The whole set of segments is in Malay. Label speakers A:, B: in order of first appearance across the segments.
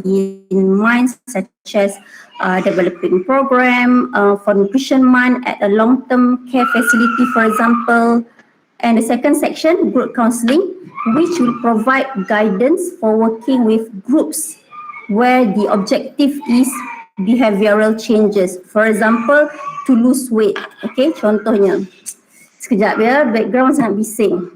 A: in mind, such as developing program for nutrition month at a long-term care facility, for example. And the second section, group counselling, which will provide guidance for working with groups where the objective is behavioral changes. For example, to lose weight. Okay, contohnya. Sekejap ya, background sangat bising.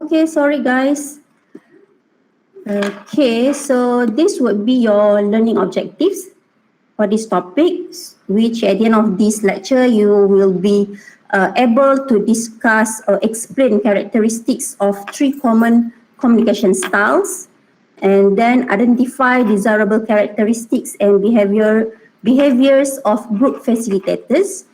A: Okay, sorry guys. Okay, so this would be your learning objectives for this topic, which at the end of this lecture you will be able to discuss or explain characteristics of 3 common communication styles, and then identify desirable characteristics and behaviors of group facilitators.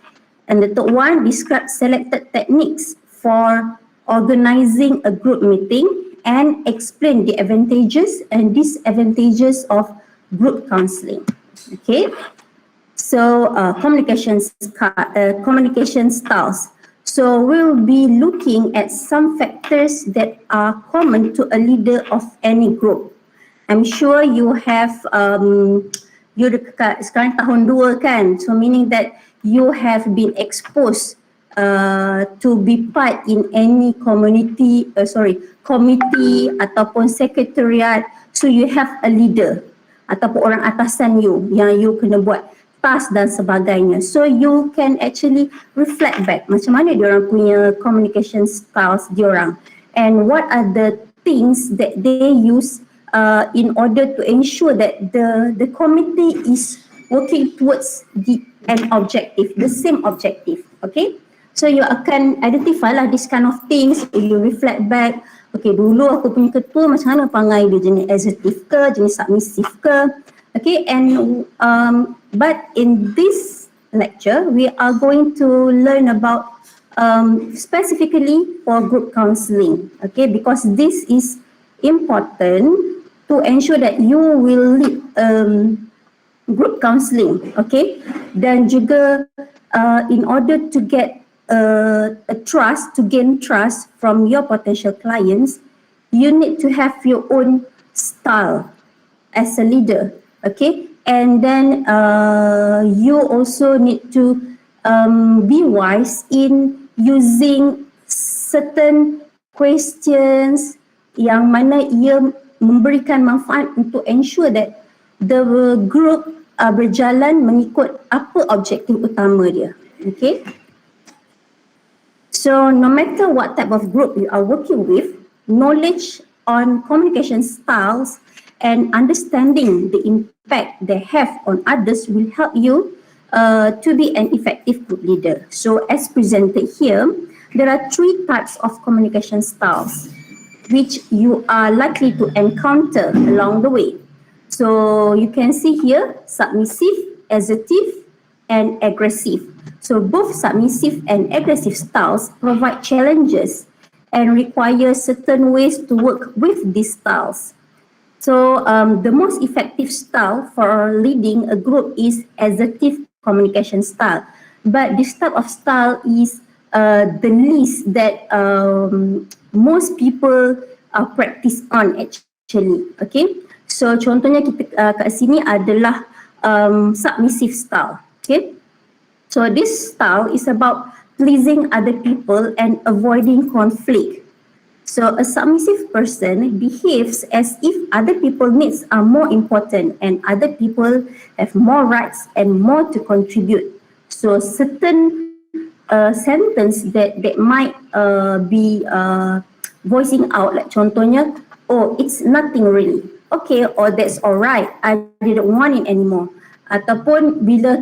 A: And the third one, describe selected techniques for organizing a group meeting and explain the advantages and disadvantages of group counselling. Okay, so communication styles. So we'll be looking at some factors that are common to a leader of any group. I'm sure you have you dekat sekarang tahun 2 kan, so meaning that you have been exposed to be part in any committee ataupun secretariat, so you have a leader ataupun orang atasan you yang you kena buat task dan sebagainya. So you can actually reflect back macam mana diorang punya communication styles diorang and what are the things that they use in order to ensure that the committee is working towards an objective, the same objective. Okay, so you akan identify lah this kind of things, you reflect back. Okay, dulu aku punya ketua macam mana pangai dia, jenis assertive ke, jenis submissive ke. Okay, and but in this lecture we are going to learn about specifically for group counselling. Okay, because this is important to ensure that you will lead group counselling. Okay, dan juga in order to get to gain trust from your potential clients, you need to have your own style as a leader. Okay, and then you also need to be wise in using certain questions yang mana ia memberikan manfaat untuk ensure that the group berjalan mengikut apa objektif utama dia. Okay, so no matter what type of group you are working with, knowledge on communication styles and understanding the impact they have on others will help you to be an effective group leader. So as presented here, there are 3 types of communication styles which you are likely to encounter along the way. So you can see here submissive, assertive and aggressive. So both submissive and aggressive styles provide challenges and require certain ways to work with these styles. So the most effective style for leading a group is assertive communication style. But this type of style is the least that most people practice on actually. Okay, so contohnya kita kat sini adalah submissive style. Okay, so this style is about pleasing other people and avoiding conflict. So a submissive person behaves as if other people's needs are more important and other people have more rights and more to contribute. So certain sentence that might be voicing out, like contohnya, oh, it's nothing really, okay, or that's alright, I didn't want it anymore. Ataupun bila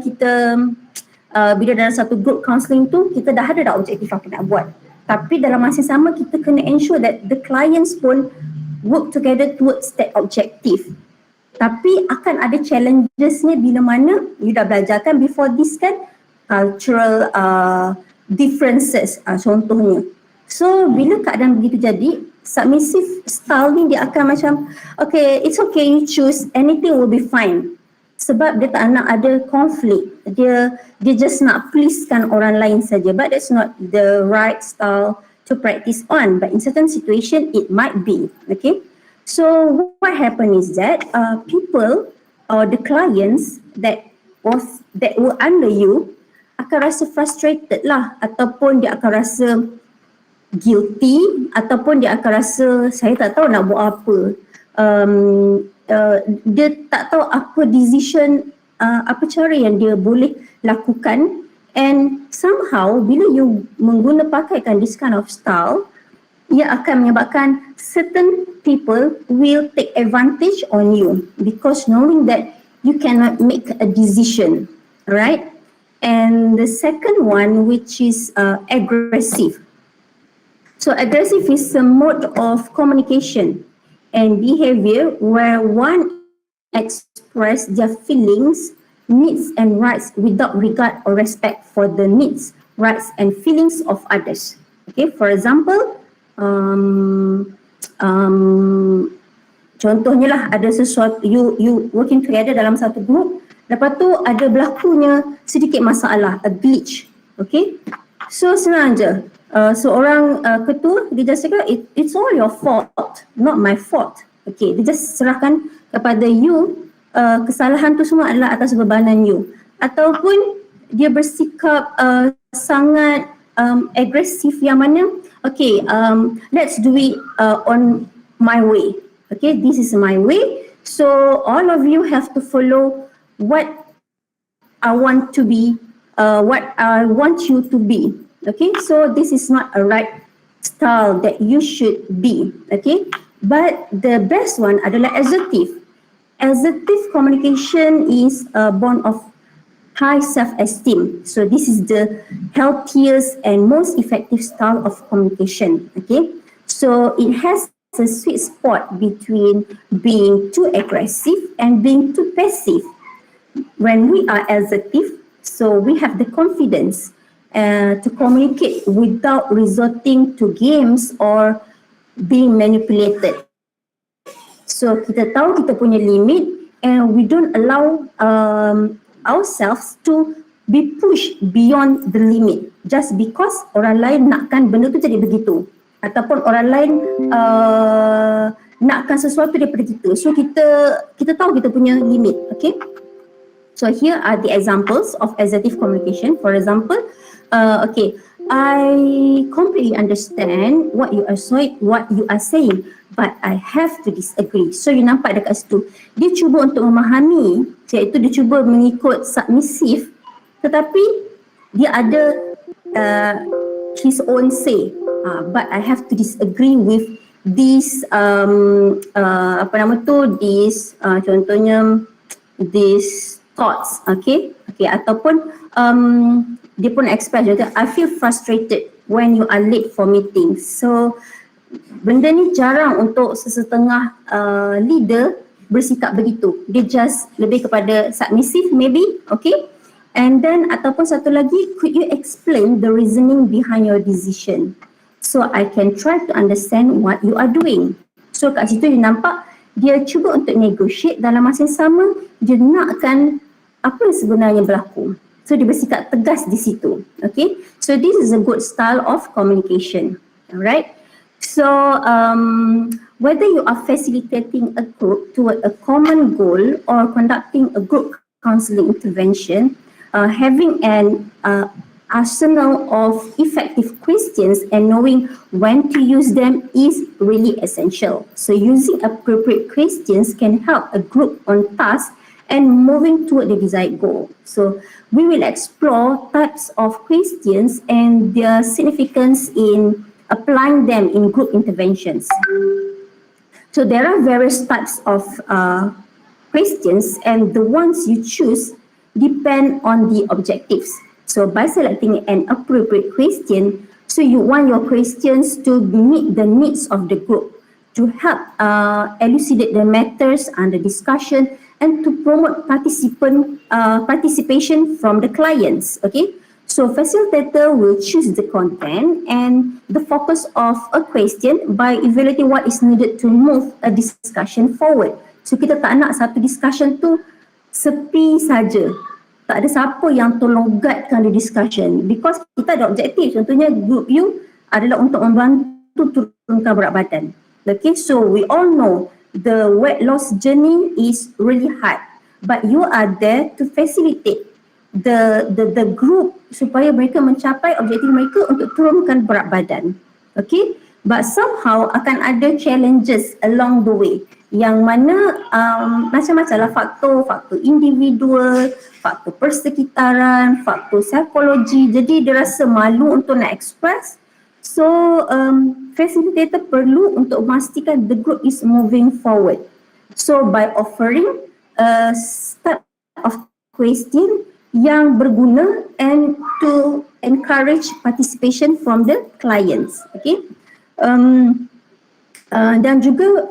A: dalam satu group counselling tu, kita dah ada dah objektif apa nak buat, tapi dalam masa sama kita kena ensure that the clients pun work together towards that objective. Tapi akan ada challenges ni bila mana you dah belajarkan before this kan, cultural differences contohnya. So bila keadaan begitu jadi, submissive style ni dia akan macam, okay, it's okay, you choose, anything will be fine. Sebab dia tak nak ada konflik. Dia just nak pleasekan orang lain saja. But that's not the right style to practice on. But in certain situation, it might be. Okay. So what happened is that people or the clients that were under you akan rasa frustrated lah, ataupun dia akan rasa guilty, ataupun dia akan rasa saya tak tahu nak buat apa. Dia tak tahu apa decision, apa cara yang dia boleh lakukan, and somehow bila you pakaikan this kind of style, ia akan menyebabkan certain people will take advantage on you because knowing that you cannot make a decision, right? And the second one, which is aggressive. So aggressive is a mode of communication and behavior where one express their feelings, needs and rights without regard or respect for the needs, rights and feelings of others. Okay, for example, contohnya lah, ada sesuatu, you working together dalam satu group, lepas tu ada berlakunya sedikit masalah, a glitch. Okay, so senang je. Seorang ketua, dia just cakap, it's all your fault, not my fault. Okay, dia just serahkan kepada you, kesalahan tu semua adalah atas bebanan you. Ataupun dia bersikap sangat agresif yang mana, okay, let's do it on my way. Okay, this is my way. So all of you have to follow what I want to be, what I want you to be. Okay, so this is not a right style that you should be. Okay, but the best one adalah assertive. Assertive communication is born of high self-esteem. So this is the healthiest and most effective style of communication. Okay, so it has a sweet spot between being too aggressive and being too passive. When we are assertive, so we have the confidence to communicate without resorting to games or being manipulated. So kita tahu kita punya limit and we don't allow ourselves to be pushed beyond the limit just because orang lain nakkan benda tu jadi begitu, ataupun orang lain nakkan sesuatu daripada kita. So kita tahu kita punya limit. Okay, so here are the examples of assertive communication. For example, okay, I completely understand what you are saying, but I have to disagree. So you nampak dekat situ, dia cuba untuk memahami, iaitu dia cuba mengikut submissive, tetapi dia ada his own say. But I have to disagree with this contohnya these thoughts. Okay, ataupun dia pun express juga, I feel frustrated when you are late for meetings. So benda ni jarang untuk sesetengah leader bersikap begitu. Dia just lebih kepada submissive maybe. Okay, and then ataupun satu lagi, could you explain the reasoning behind your decision so I can try to understand what you are doing. So kat situ dia nampak dia cuba untuk negotiate, dalam masa yang sama dia nakkan apa yang sebenarnya berlaku. So dia bersikap tegas di situ. Okay, so this is a good style of communication. Alright, so whether you are facilitating a group toward a common goal or conducting a group counselling intervention, having an arsenal of effective questions and knowing when to use them is really essential. So using appropriate questions can help a group on task and moving toward the desired goal. So we will explore types of questions and their significance in applying them in group interventions. So there are various types of questions, and the ones you choose depend on the objectives. So by selecting an appropriate question, so you want your questions to meet the needs of the group, to help elucidate the matters under discussion and to promote participation from the clients. Okay, so facilitator will choose the content and the focus of a question by evaluating what is needed to move a discussion forward. So kita tak nak satu discussion tu sepi saja. Tak ada siapa yang tolong guidekan the discussion because kita ada objektif. Contohnya group you adalah untuk membantu turunkan berat badan. Okay, so we all know the weight loss journey is really hard, but you are there to facilitate the group supaya mereka mencapai objektif mereka untuk turunkan berat badan. Okay, but somehow akan ada challenges along the way yang mana macam-macam lah faktor individual, faktor persekitaran, faktor psikologi. Jadi dia rasa malu untuk nak express. So facilitator perlu untuk memastikan the group is moving forward. So by offering a set of question yang berguna and to encourage participation from the clients. Okay. Dan juga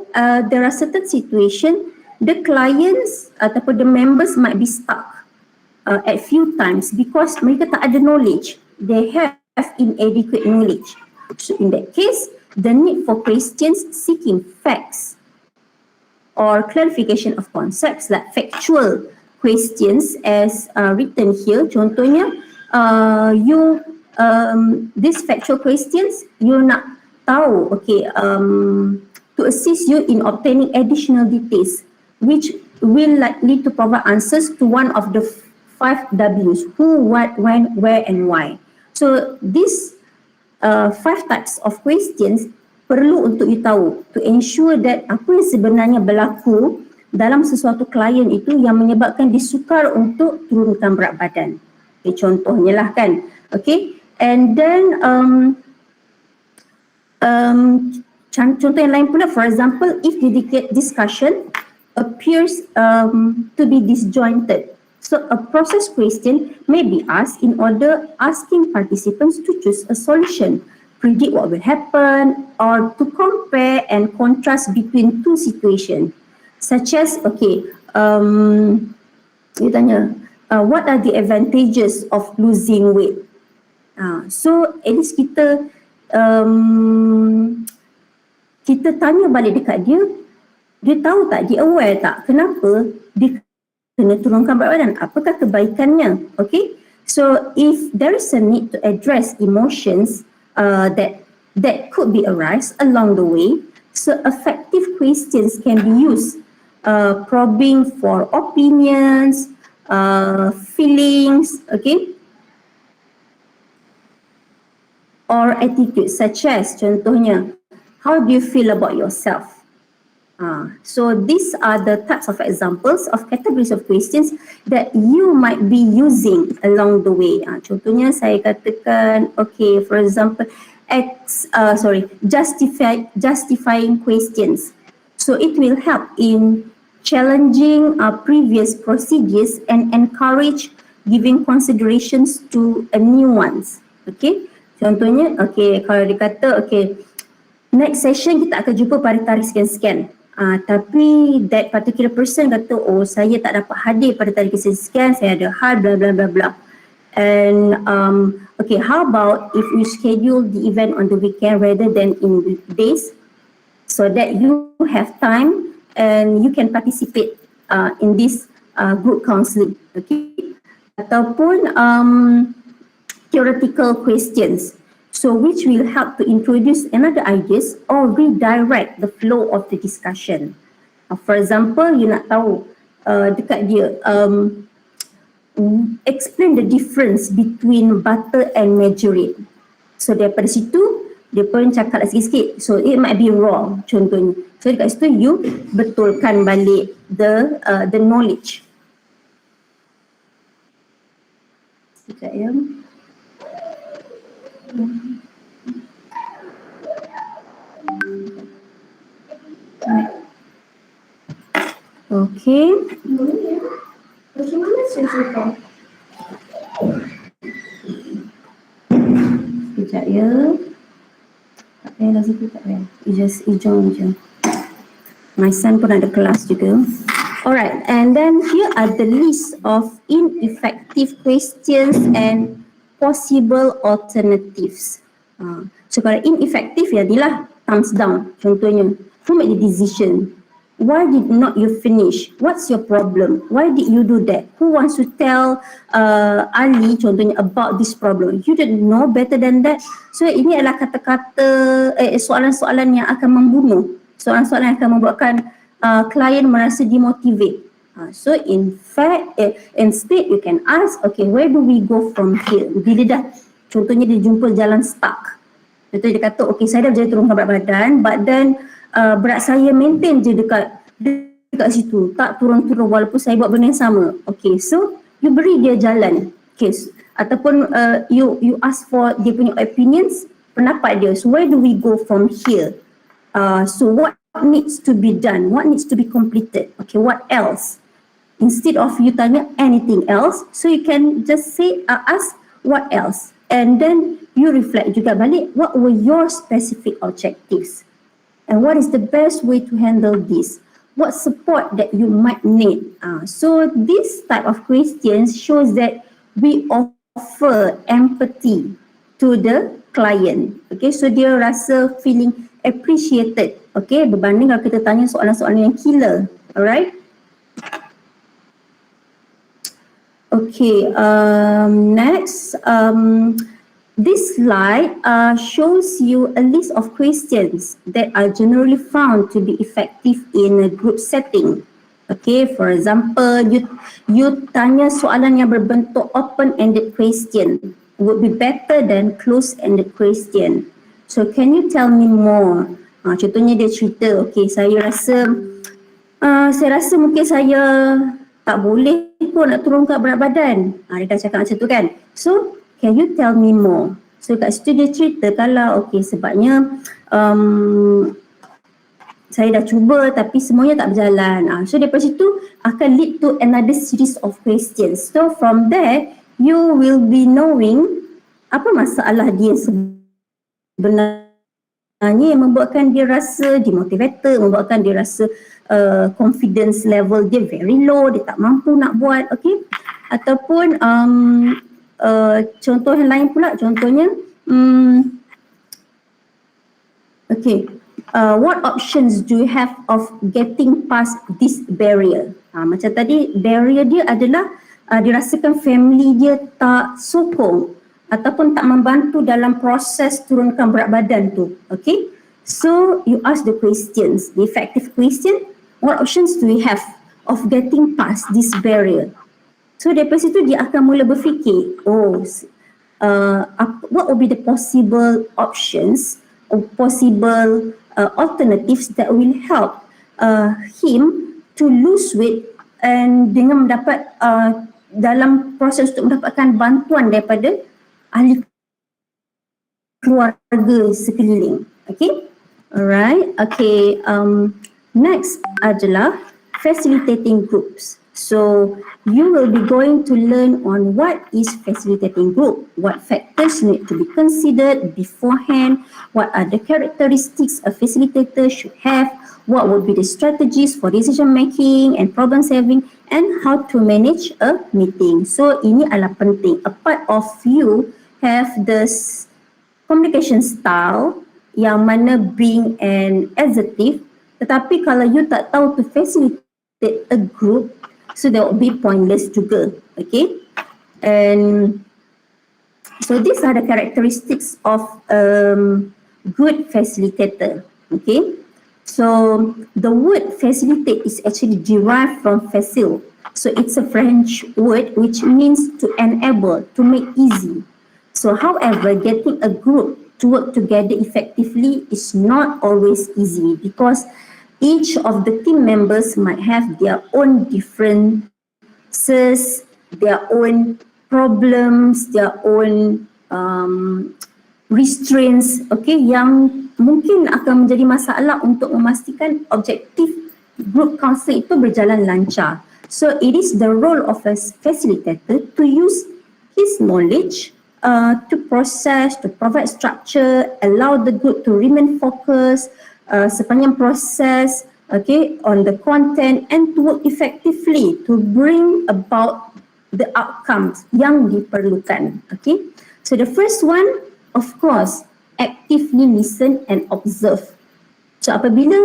A: there are certain situation the clients ataupun the members might be stuck at few times because mereka tak ada knowledge, they have inadequate knowledge. So in that case, the need for questions seeking facts or clarification of concepts like factual questions as written here. Contohnya these factual questions you nak tahu, okay, to assist you in obtaining additional details which will likely to provide answers to one of the 5 W's: who, what, when, where and why. So these 5 types of questions perlu untuk you tahu to ensure that apa yang sebenarnya berlaku dalam sesuatu klien itu yang menyebabkan dia sukar untuk turunkan berat badan. Okay, contohnya lah kan. Okay, and then contoh yang lain pula, for example, if the discussion appears to be disjointed, so a process question may be asked in order asking participants to choose a solution, predict what will happen, or to compare and contrast between two situations, such as, okay, you tanya, what are the advantages of losing weight? So at least kita tanya balik dekat dia, dia tahu tak, dia aware tak kenapa dia kena turunkan berat badan, apakah kebaikannya. Okay, so if there is a need to address emotions that could be arise along the way, so effective questions can be used, probing for opinions, feelings, okay, or attitudes, such as contohnya, how do you feel about yourself? So these are the types of examples of categories of questions that you might be using along the way. Contohnya saya katakan, okay, for example, justifying questions. So it will help in challenging previous procedures and encourage giving considerations to new ones. Okay, contohnya, okay, kalau dia kata, okay, next session kita akan jumpa pada tarikh sekian-sekian. Tapi that particular person kata, oh saya tak dapat hadir pada tarikh sekian, saya ada hal bla bla bla bla. And okay, how about if we schedule the event on the weekend rather than in weekdays, so that you have time and you can participate in this group counselling. Okay, ataupun theoretical questions, so which will help to introduce another ideas or redirect the flow of the discussion. For example, you nak tahu dekat dia, explain the difference between butter and margarine. So daripada situ dia pun cakap sikit-sikit. So it might be wrong contohnya. So dekat situ you betulkan balik the knowledge. Sekejap ya. Okay. Macam mana saya sekejap ya. Tak payah lah situ, tak payah. Just hijau je. My son pun ada kelas juga. Alright, and then here are the list of ineffective questions and possible alternatives. So kalau ineffective ya inilah thumbs down contohnya. Who made the decision? Why did not you finish? What's your problem? Why did you do that? Who wants to tell Ali contohnya about this problem? You didn't know better than that. So ini adalah kata-kata soalan-soalan yang akan membunuh. Soalan-soalan yang akan membuatkan klien merasa demotivate. So in fact, instead you can ask, okay, where do we go from here? Bila dah contohnya dia jumpa jalan stuck. Contohnya dia kata, okay, saya dah berjaya turunkan berat badan, but then berat saya maintain je dekat situ, tak turun-turun walaupun saya buat benda yang sama. Okay, so you beri dia jalan. Okay, ataupun you ask for dia punya opinions, pendapat dia. So where do we go from here? So what needs to be done? What needs to be completed? Okay, what else? Instead of you tanya anything else, so you can just say, ask what else? And then you reflect juga balik, what were your specific objectives? And what is the best way to handle this? What support that you might need? So this type of questions shows that we offer empathy to the client. Okay, so dia rasa feeling appreciated. Okay, berbanding kalau kita tanya soalan-soalan yang killer. Alright? Okay, next. This slide shows you a list of questions that are generally found to be effective in a group setting. Okay, for example, you tanya soalan yang berbentuk open-ended question would be better than closed-ended question. So can you tell me more? Contohnya dia cerita, okay, saya rasa mungkin saya tak boleh pun nak turunkan berat badan. Dia dah cakap macam tu kan. So can you tell me more? So kat situ dia cerita kalau okay sebabnya saya dah cuba tapi semuanya tak berjalan. So daripada situ akan lead to another series of questions. So from there you will be knowing apa masalah dia sebenarnya yang membuatkan dia rasa demotivated, membuatkan dia rasa confidence level dia very low, dia tak mampu nak buat, okay? Ataupun contoh yang lain pula, contohnya okay, what options do you have of getting past this barrier? Macam tadi, barrier dia adalah dirasakan family dia tak sokong ataupun tak membantu dalam proses turunkan berat badan tu. Okay, so you ask the questions, the effective question, what options do we have of getting past this barrier? So daripada situ dia akan mula berfikir, what would be the possible options or possible alternatives that will help him to lose weight and dengan mendapat dalam proses untuk mendapatkan bantuan daripada ahli keluarga sekeliling. Okay, alright. Okay, next adalah facilitating groups. So you will be going to learn on what is facilitating group, what factors need to be considered beforehand, what are the characteristics a facilitator should have, what would be the strategies for decision making and problem solving, and how to manage a meeting. So ini adalah penting. A part of you have this communication style yang mana being an assertive, tetapi kalau you tak tahu to facilitate a group, so that will be pointless juga. Okay, and so these are the characteristics of good facilitator. Okay, So the word facilitate is actually derived from facile. So it's a French word which means to enable, to make easy. So however, getting a group to work together effectively is not always easy because each of the team members might have their own differences, their own problems, their own restraints, okay, yang mungkin akan menjadi masalah untuk memastikan objektif group counselling itu berjalan lancar. So it is the role of a facilitator to use his knowledge to process, to provide structure, allow the group to remain focused sepanjang proses, okay, on the content and to work effectively to bring about the outcomes yang diperlukan. Okay, so the first one, of course, actively listen and observe. So apabila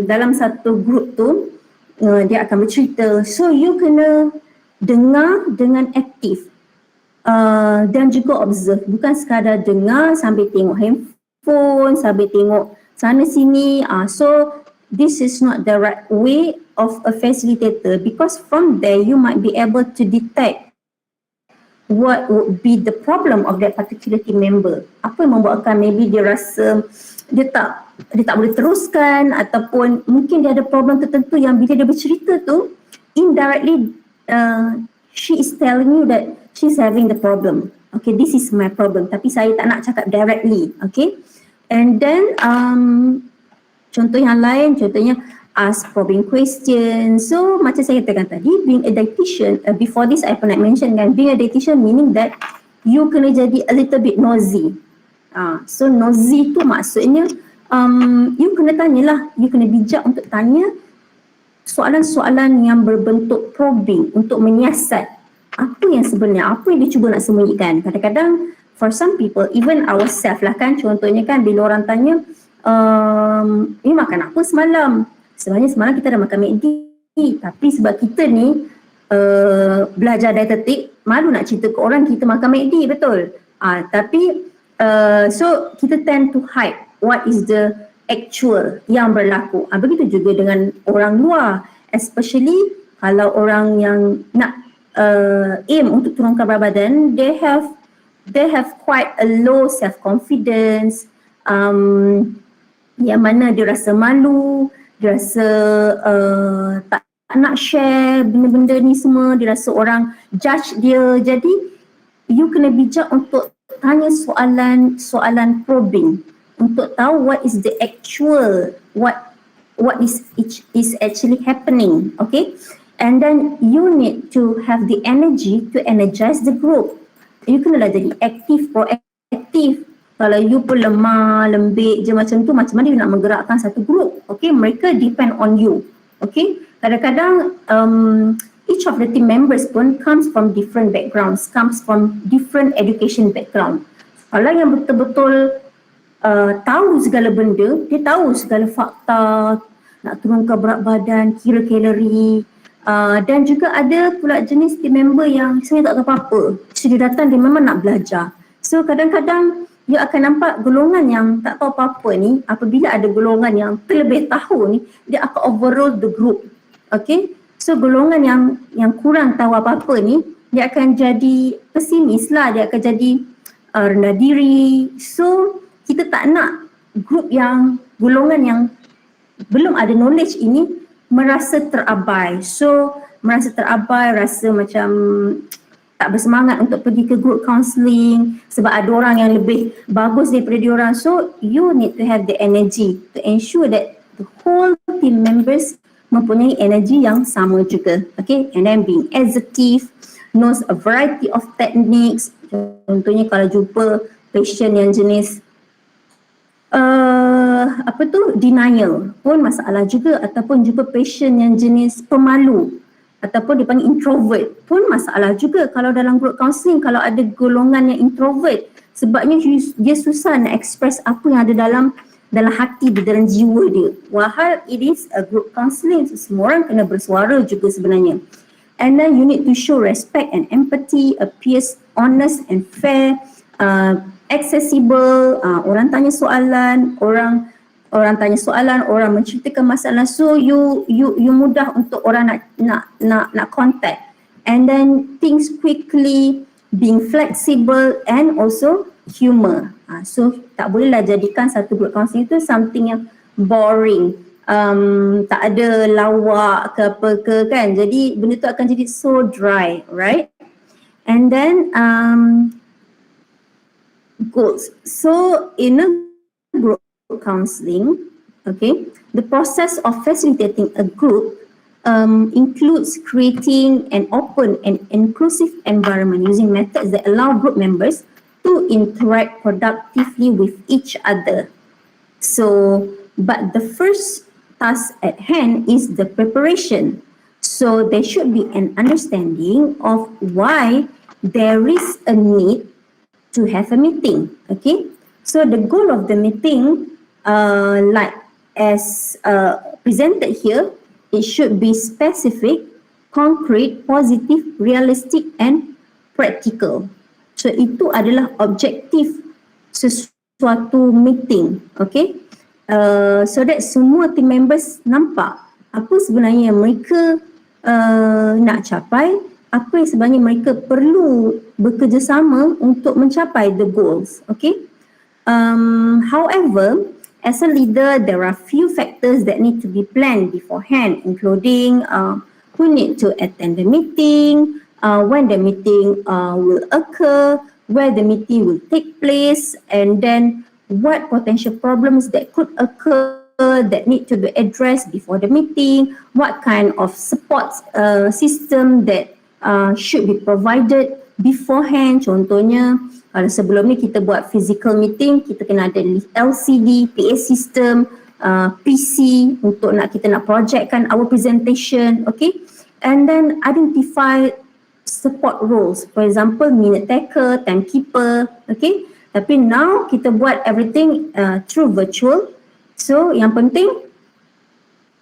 A: dalam satu group tu dia akan bercerita, so you kena dengar dengan aktif dan juga observe, bukan sekadar dengar sambil tengok handphone, sambil tengok sana sini. So this is not the right way of a facilitator because from there you might be able to detect what would be the problem of that particular team member. Apa yang membuatkan maybe dia rasa dia tak boleh teruskan ataupun mungkin dia ada problem tertentu yang bila dia bercerita tu indirectly she is telling you that she's having the problem. Okay, this is my problem tapi saya tak nak cakap directly. Okay, and then contoh yang lain, contohnya ask probing questions. So macam saya katakan tadi, being a dietitian, before this I pernah mention kan, being a dietitian meaning that you kena jadi a little bit nosy. So nosy tu maksudnya you kena tanyalah, you kena bijak untuk tanya soalan-soalan yang berbentuk probing untuk menyiasat apa yang sebenarnya, apa yang dia cuba nak sembunyikan. Kadang-kadang for some people, even ourselves lah kan, contohnya kan bila orang tanya ni makan apa semalam? Sebenarnya semalam kita dah makan McD, tapi sebab kita ni belajar dietetik, malu nak cerita ke orang kita makan McD, betul? Tapi so kita tend to hide what is the actual yang berlaku. Begitu juga dengan orang luar, especially kalau orang yang nak aim untuk turunkan berat badan, they have quite a low self confidence, yang mana dia rasa malu, dia rasa tak nak share benda-benda ni semua, dia rasa orang judge dia. Jadi you kena bijak untuk tanya soalan probing untuk tahu what is the actual, what is actually happening. Okay, and then you need to have the energy to energize the group. You kena lah jadi aktif, proaktif. Kalau you pun lemah, lembik je macam tu, macam mana you nak menggerakkan satu group? Okay, mereka depend on you. Okay, kadang-kadang each of the team members pun comes from different backgrounds, comes from different education background. Kalau yang betul-betul tahu segala benda, dia tahu segala fakta, nak turunkan berat badan, kira kalori, dan juga ada pula jenis team member yang sebenarnya tak tahu apa-apa. So dia datang, dia memang nak belajar. So kadang-kadang you akan nampak golongan yang tak tahu apa-apa ni, apabila ada golongan yang terlebih tahu ni, dia akan overrule the group. Okay, so golongan yang kurang tahu apa-apa ni, dia akan jadi pesimis lah, dia akan jadi rendah diri. So kita tak nak group yang golongan yang belum ada knowledge ini merasa terabai. So merasa terabai, rasa macam tak bersemangat untuk pergi ke group counselling sebab ada orang yang lebih bagus daripada diorang. So you need to have the energy to ensure that the whole team members mempunyai energi yang sama juga. Okay, and then being assertive, knows a variety of techniques. Contohnya kalau jumpa patient yang jenis denial pun masalah juga, ataupun jumpa patient yang jenis pemalu ataupun dipanggil introvert pun masalah juga kalau dalam group counselling. Kalau ada golongan yang introvert, sebabnya dia susah nak express apa yang ada dalam hati dia, dalam jiwa dia. Walhal it is a group counselling, so semua orang kena bersuara juga sebenarnya. And then you need to show respect and empathy, appears honest and fair, accessible, orang tanya soalan, orang orang tanya soalan, orang menceritakan masalah, so you mudah untuk orang nak contact, and then things quickly, being flexible and also humor. So tak bolehlah jadikan satu group counselling itu something yang boring, tak ada lawak ke apa ke kan, jadi benda tu akan jadi so dry, right? And then goals. So in a group counselling, okay, the process of facilitating a group includes creating an open and inclusive environment using methods that allow group members to interact productively with each other. So, but the first task at hand is the preparation. So there should be an understanding of why there is a need to have a meeting, okay? So the goal of the meeting, like as presented here, it should be specific, concrete, positive, realistic and practical. So itu adalah objektif sesuatu meeting, okay? So that semua team members nampak apa sebenarnya mereka nak capai, apa yang sebenarnya mereka perlu bekerjasama untuk mencapai the goals, okay? However, as a leader, there are few factors that need to be planned beforehand, including who need to attend the meeting, when the meeting will occur, where the meeting will take place, and then what potential problems that could occur that need to be addressed before the meeting, what kind of support system that should be provided beforehand. Contohnya, kalau sebelum ni kita buat physical meeting, kita kena ada LCD, PA system, PC untuk kita nak projectkan our presentation, okay? And then identify support roles, for example minute taker, timekeeper, okay? Tapi now kita buat everything through virtual, so yang penting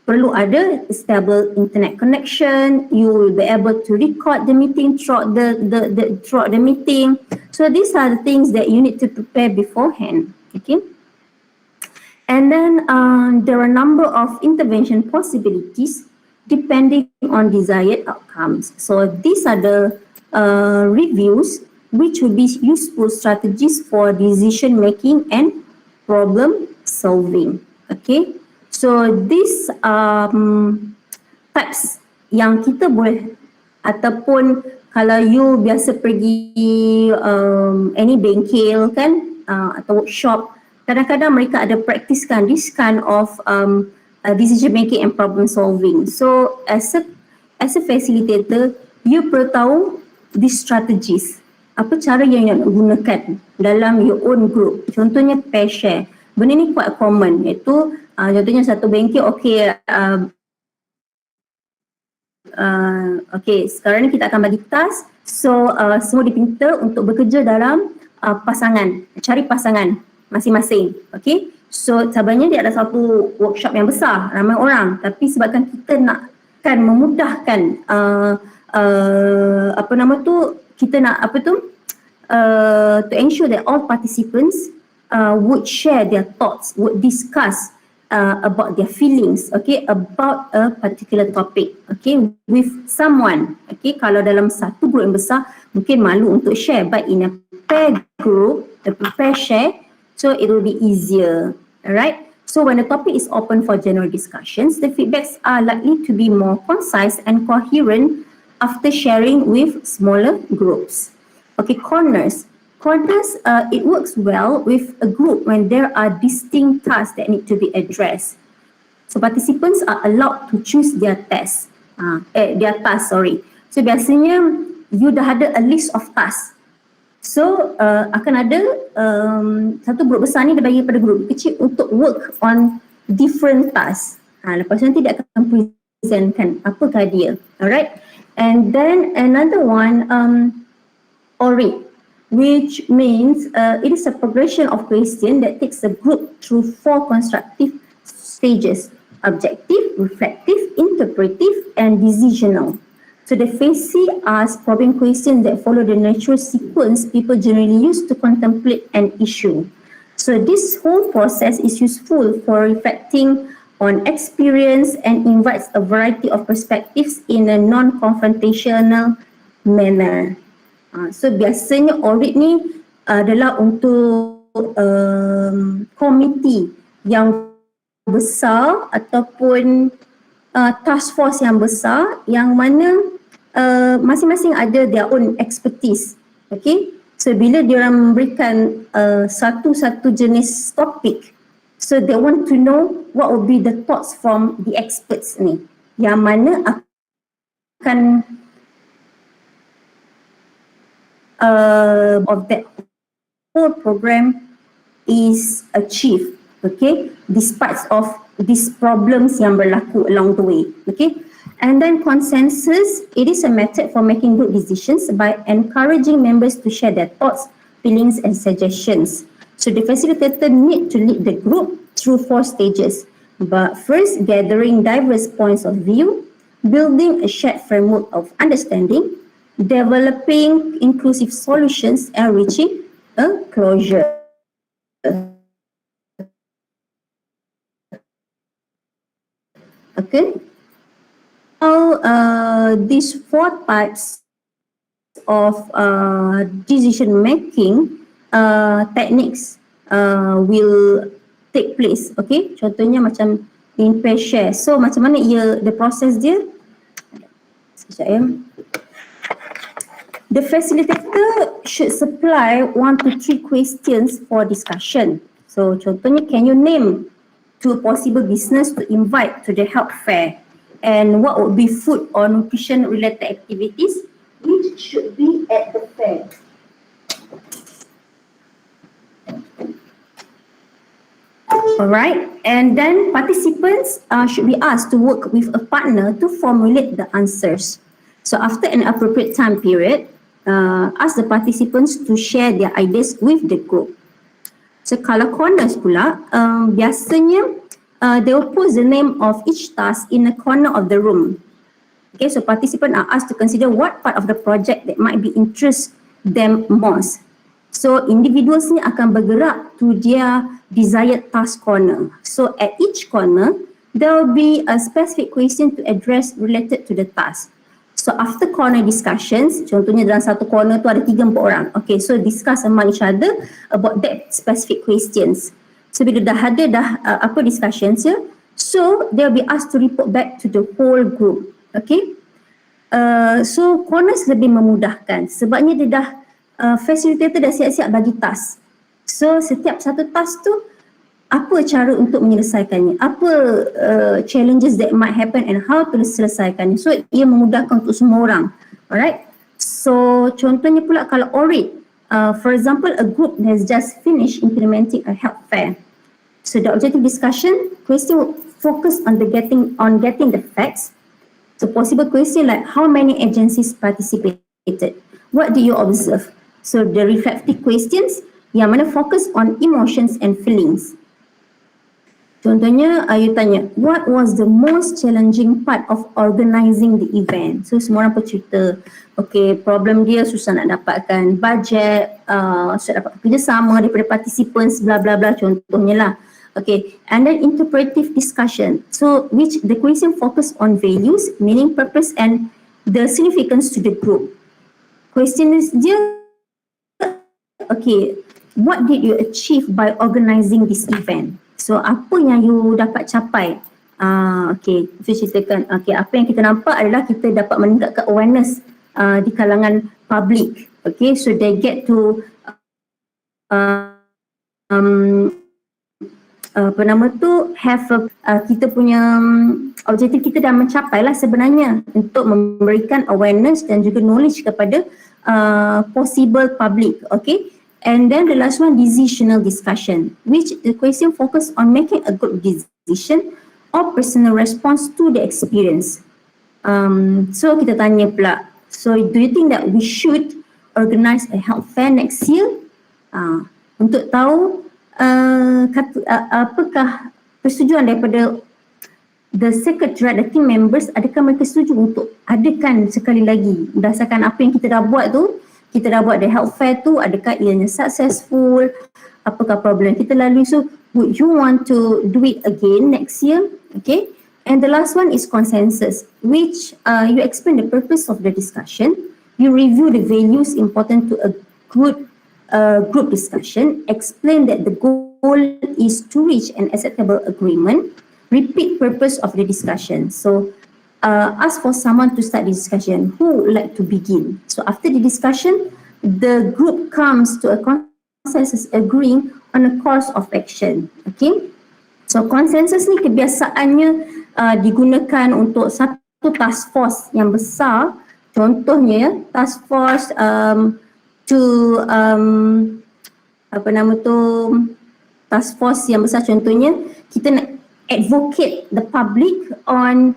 A: perlu ada stable internet connection. You will be able to record the meeting throughout the meeting. So these are the things that you need to prepare beforehand, okay? And then there are a number of intervention possibilities depending on desired outcomes. So these are the reviews which will be useful strategies for decision making and problem solving, okay? So these types yang kita boleh, ataupun kalau you biasa pergi any bengkel kan, atau workshop, kadang-kadang mereka ada practice kan this kind of decision making and problem solving. So as a facilitator, you perlu tahu these strategies, apa cara yang nak gunakan dalam your own group. Contohnya pair share, benda ni quite common, iaitu contohnya satu bengkel, okay, okay, sekarang ni kita akan bagi task, so semua dipinta untuk bekerja dalam pasangan, cari pasangan masing-masing, okay? So sebenarnya dia ada satu workshop yang besar, ramai orang, tapi sebabkan kita nak kan memudahkan apa nama tu, kita nak apa tu, to ensure that all participants would share their thoughts, would discuss about their feelings, okay, about a particular topic, okay, with someone, okay. Kalau dalam satu group yang besar mungkin malu untuk share, but in a pair group, a pair share, so it will be easier, alright. So when the topic is open for general discussions, the feedbacks are likely to be more concise and coherent after sharing with smaller groups. Okay, corners. It works well with a group when there are distinct tasks that need to be addressed. So participants are allowed to choose their task. So biasanya you dah ada a list of tasks. So akan ada satu group besar ni dia bagi pada group kecil untuk work on different tasks. Lepas tu nanti dia akan presentkan apakah dia. Alright. And then another one, orate, which means it is a progression of question that takes the group through 4 constructive stages: objective, reflective, interpretive and decisional. So the FACE asks problem questions that follow the natural sequence people generally use to contemplate an issue. So this whole process is useful for reflecting on experience and invites a variety of perspectives in a non-confrontational manner. So biasanya audit ni adalah untuk komiti yang besar ataupun task force yang besar yang mana masing-masing ada their own expertise. Okay, so bila diorang memberikan satu-satu jenis topik, so they want to know what will be the thoughts from the experts ni, yang mana akan of that whole program is achieved, okay, despite of these problems yang berlaku along the way, okay. And then consensus, it is a method for making good decisions by encouraging members to share their thoughts, feelings and suggestions. So the facilitator need to lead the group through 4 stages. But first, gathering diverse points of view, building a shared framework of understanding, developing inclusive solutions and reaching a closure. Okay. All these 4 types of decision making techniques will take place. Okay, contohnya macam in pair share. So macam mana the process dia? Sekejap ya. The facilitator should supply 1 to 3 questions for discussion. So contohnya, can you name 2 possible business to invite to the health fair? And what would be food or nutrition related activities which should be at the fair? Alright, and then participants should be asked to work with a partner to formulate the answers. So after an appropriate time period, ask the participants to share their ideas with the group. So kalau corners pula, biasanya they will post the name of each task in a corner of the room. Okay, so participants are asked to consider what part of the project that might be interest them most. So individuals ni akan bergerak to their desired task corner. So at each corner, there will be a specific question to address related to the task. So after corner discussions, contohnya dalam satu corner tu ada 3-4 orang. Okay, so discuss among each other about that specific questions. So bila dah ada discussions ya, so they'll be asked to report back to the whole group. Okay, so corners lebih memudahkan sebabnya dia dah facilitator dah siap-siap bagi task. So setiap satu task tu apa cara untuk menyelesaikannya, apa challenges that might happen and how to selesaikannya. So ia memudahkan untuk semua orang. Alright, so contohnya pula kalau audit, for example a group has just finished implementing a health fair. So the objective discussion question will focus on getting the facts. So possible question like how many agencies participated, what do you observe. So the reflective questions yang mana fokus on emotions and feelings. Contohnya, you tanya, what was the most challenging part of organizing the event? So semua orang bercerita, okay, problem dia susah nak dapatkan budget, susah dapat kerjasama daripada participants, bla bla bla, contohnya lah. Okay, and then interpretive discussion. So which the question focus on values, meaning, purpose and the significance to the group. Question is dia, okay, what did you achieve by organizing this event? So apa yang you dapat capai? Okay, itu ceritakan. Okay, apa yang kita nampak adalah kita dapat meningkatkan awareness di kalangan public. Okay, so they get to kita punya objektif kita dah mencapai lah sebenarnya untuk memberikan awareness dan juga knowledge kepada possible public. Okay, and then the last one, decisional discussion, which the question focus on making a good decision or personal response to the experience. So kita tanya pula, so do you think that we should organize a health fair next year? Untuk tahu apakah persetujuan daripada the secretary, the team members, adakah mereka setuju untuk adakan sekali lagi berdasarkan apa yang kita dah buat tu, kita dah buat the health fair tu, adakah ianya successful, apakah problem kita lalui. So would you want to do it again next year? Okay. And the last one is consensus, which you explain the purpose of the discussion, you review the values important to a good group discussion, explain that the goal is to reach an acceptable agreement, repeat purpose of the discussion. So ask for someone to start the discussion. Who would like to begin? So after the discussion, the group comes to a consensus agreeing on a course of action. Okay. So consensus ni kebiasaannya digunakan untuk satu task force yang besar. Contohnya ya, task force to task force yang besar, contohnya kita nak advocate the public on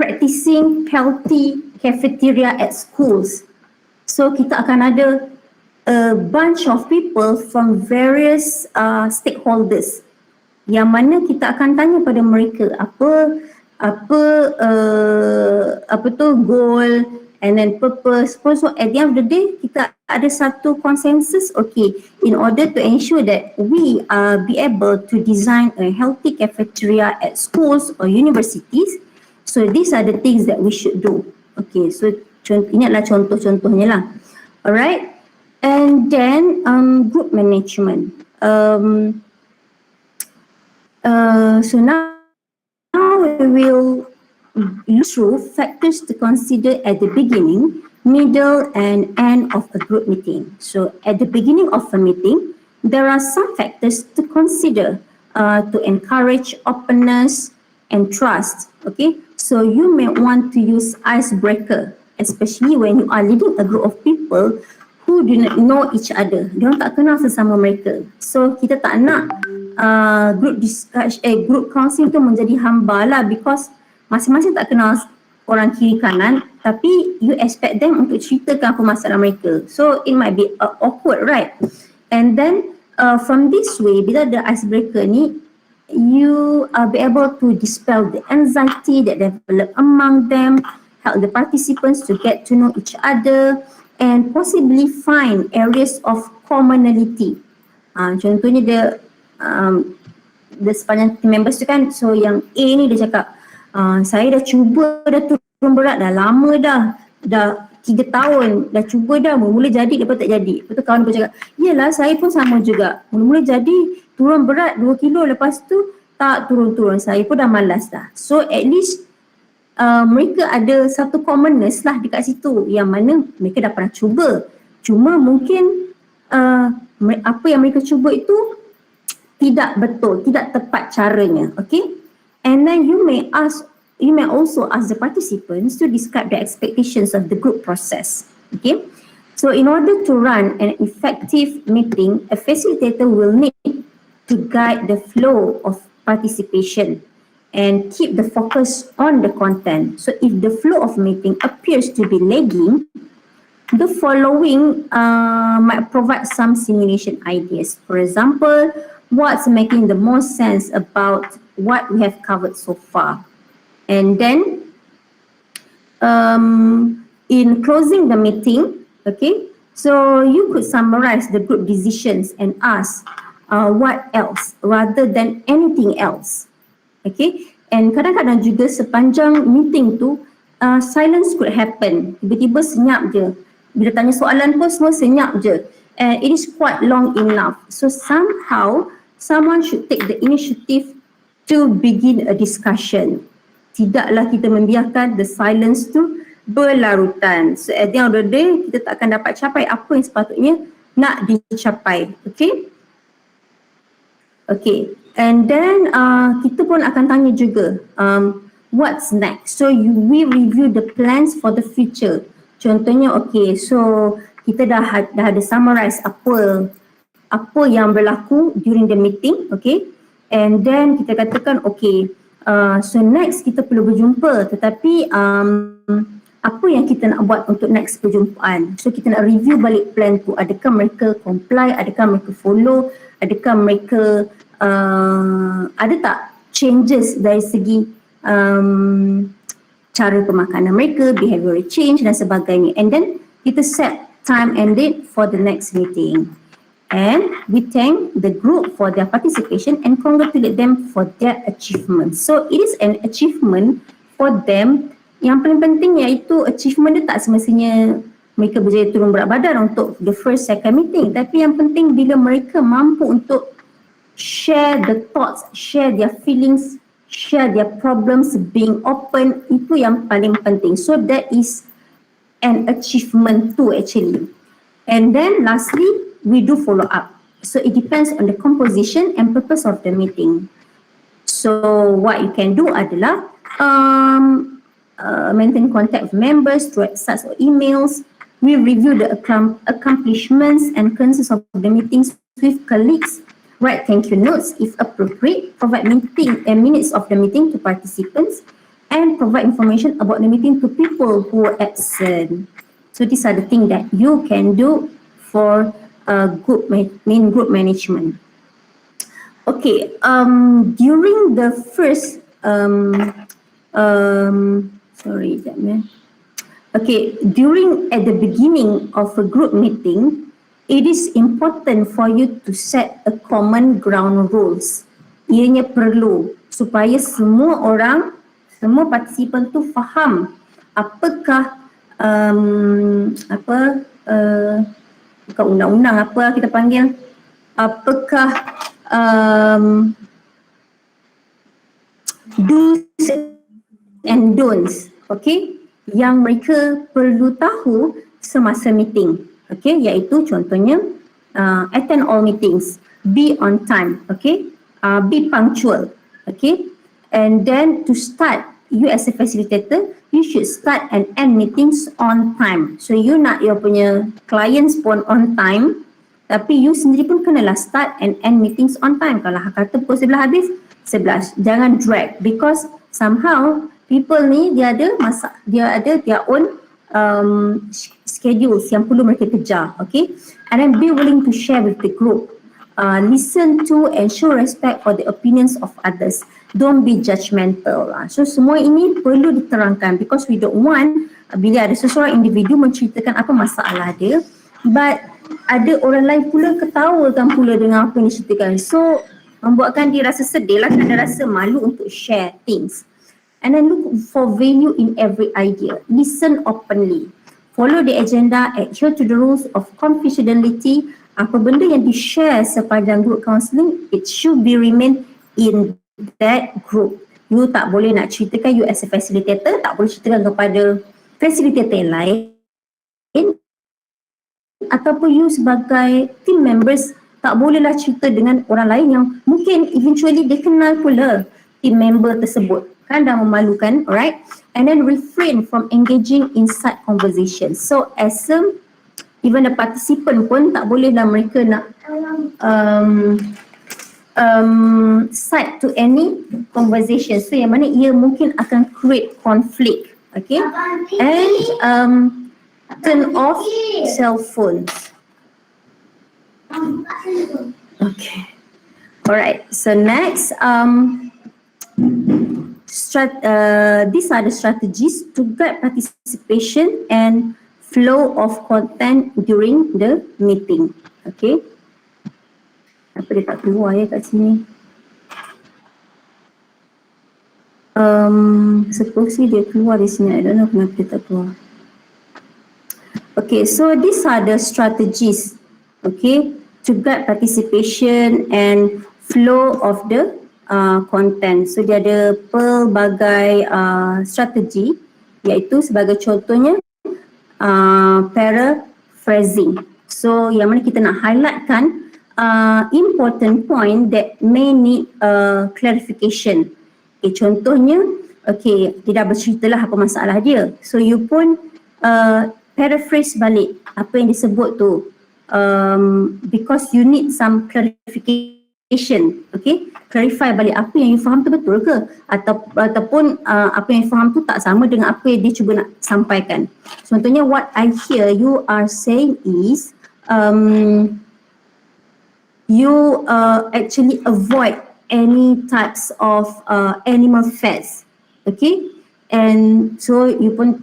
A: practicing healthy cafeteria at schools. So kita akan ada a bunch of people from various stakeholders yang mana kita akan tanya pada mereka apa goal and then purpose. So at the end of the day kita ada satu consensus. Okay, in order to ensure that we be able to design a healthy cafeteria at schools or universities, so these are the things that we should do. Okay, so ini adalah contoh-contohnya lah. Alright, and then group management. So now we will look through factors to consider at the beginning, middle and end of a group meeting. So at the beginning of a meeting, there are some factors to consider to encourage openness and trust. Okay, so you may want to use icebreaker, especially when you are leading a group of people who do not know each other. Dia orang tak kenal sesama mereka. So kita tak nak group counselling tu menjadi hamba lah, because masing-masing tak kenal orang kiri kanan, tapi you expect them untuk ceritakan apa masalah mereka. So it might be awkward, right? And then from this way, bila ada icebreaker ni, you be able to dispel the anxiety that develop among them, help the participants to get to know each other and possibly find areas of commonality. Contohnya dia sepanjang team members tu kan, so yang A ni dia cakap, saya dah cuba dah turun berat dah lama dah 3 tahun dah cuba dah, mula-mula jadi lepas tak jadi. Lepas tu kawan pun cakap, yelah saya pun sama juga, mula-mula jadi turun berat 2 kilo, lepas tu tak turun-turun, saya pun dah malas dah. So at least mereka ada satu commonness lah dekat situ yang mana mereka dah pernah cuba, cuma mungkin apa yang mereka cuba itu tidak betul, tidak tepat caranya. Okay, and then you may also ask the participants to describe the expectations of the group process. Okay, so in order to run an effective meeting, a facilitator will need to guide the flow of participation and keep the focus on the content. So if the flow of meeting appears to be lagging, the following might provide some simulation ideas. For example, what's making the most sense about what we have covered so far. And then in closing the meeting, okay, so you could summarize the group decisions and ask what else rather than anything else. Okay, and kadang-kadang juga sepanjang meeting tu silence could happen, tiba-tiba senyap je, bila tanya soalan pun semua senyap je, and it is quite long enough. So somehow someone should take the initiative to begin a discussion. Tidaklah kita membiarkan the silence tu berlarutan. So at the end of the day, kita tak akan dapat capai apa yang sepatutnya nak dicapai. Okay? Okay. And then kita pun akan tanya juga what's next. So we review the plans for the future. Contohnya, okay, so kita dah ada summarize apa yang berlaku during the meeting, okay, and then kita katakan, okay, so next kita perlu berjumpa, tetapi apa yang kita nak buat untuk next perjumpaan. So kita nak review balik plan tu, adakah mereka comply, adakah mereka follow, adakah mereka ada tak changes dari segi cara pemakanan mereka, behavioral change dan sebagainya. And then kita set time and date for the next meeting. And we thank the group for their participation and congratulate them for their achievement. So it is an achievement for them. Yang paling penting iaitu achievement dia tak semestinya mereka berjaya turun berat badan untuk the first second meeting, tapi yang penting bila mereka mampu untuk share the thoughts, share their feelings, share their problems, being open, itu yang paling penting. So that is an achievement too actually. And then lastly, we do follow up. So it depends on the composition and purpose of the meeting. So what you can do adalah maintain contact with members through websites or emails. We review the accomplishments and concerns of the meetings with colleagues. Write thank you notes if appropriate. Provide minutes of the meeting to participants and provide information about the meeting to people who are absent. So these are the things that you can do for good main group management. Okay, during the first at the beginning of a group meeting, it is important for you to set a common ground rules. Ianya perlu supaya semua participant tu faham apakah bukan undang-undang, apa kita panggil, apakah do's and don'ts, okay, yang mereka perlu tahu semasa meeting, okay, iaitu contohnya attend all meetings, be on time, okay, be punctual, okay, and then to start, you as a facilitator, you should start and end meetings on time. So you nak your punya clients pun on time, tapi you sendiri pun kenalah start and end meetings on time. Kalau kata pukul 11 habis, 11. Jangan drag, because somehow people ni dia ada their own schedules yang perlu mereka kejar, okay? And then be willing to share with the group. Listen to and show respect for the opinions of others. Don't be judgmental. So semua ini perlu diterangkan, because we don't want bila ada seseorang individu menceritakan apa masalah dia, but ada orang lain pula ketawakan pula dengan apa yang diceritakan. So membuatkan dia rasa sedih lah, dia rasa malu untuk share things. And then look for value in every idea. Listen openly. Follow the agenda, adhere to the rules of confidentiality. Apa benda yang di-share sepanjang group counselling, it should be remain in that group. You tak boleh nak ceritakan, you as a facilitator tak boleh ceritakan kepada facilitator yang lain, ataupun you sebagai team members tak bolehlah cerita dengan orang lain yang mungkin eventually dia kenal pula team member tersebut. Kan dah memalukan, alright? And then refrain from engaging in side conversations. So as even the participant pun tak bolehlah mereka nak side to any conversation. So yang mana ia mungkin akan create conflict, okay? And turn off cell phones. Okay. Alright. So next, these are the strategies to guide participation and flow of content during the meeting. Okay. Apa dia tak keluar ya kat sini? Supposedly dia keluar di sini. I don't know kenapa dia tak keluar. Okay, so these are the strategies, okay, to guide participation and flow of the content. So dia ada pelbagai strategi, iaitu sebagai contohnya paraphrasing. So yang mana kita nak highlightkan important point that may need clarification. Okay, contohnya, okay, dia dah berceritalah apa masalah dia. So you pun paraphrase balik apa yang disebut tu, because you need some clarification, okay? Clarify balik apa yang you faham tu betul ke? Ataupun apa yang you faham tu tak sama dengan apa yang dia cuba nak sampaikan. Contohnya what I hear you are saying is, you actually avoid any types of animal fats, okay? And so you pun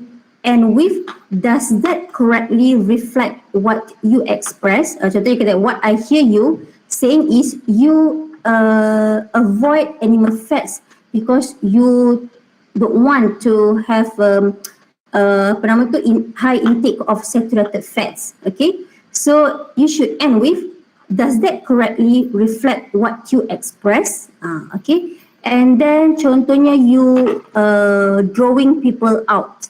A: end with, does that correctly reflect what you express? Contohnya kata, what I hear you saying is you avoid animal fats because you don't want to have high intake of saturated fats. Okay, so you should end with, does that correctly reflect what you express? Okay, and then contohnya you drawing people out,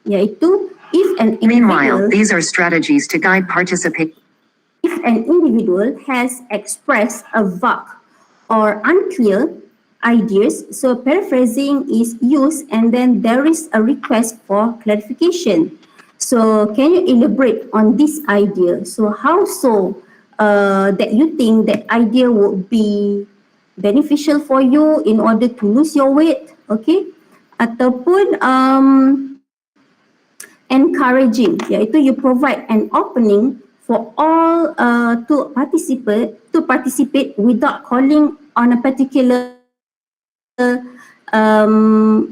A: iaitu if an
B: Meanwhile,
A: individual
B: these are strategies to guide participation.
A: if an individual has expressed a vague or unclear ideas, so paraphrasing is used and then there is a request for clarification. So can you elaborate on this idea? So how so that you think that idea would be beneficial for you in order to lose your weight, okay? Ataupun encouraging, iaitu you provide an opening for all to participate without calling on a particular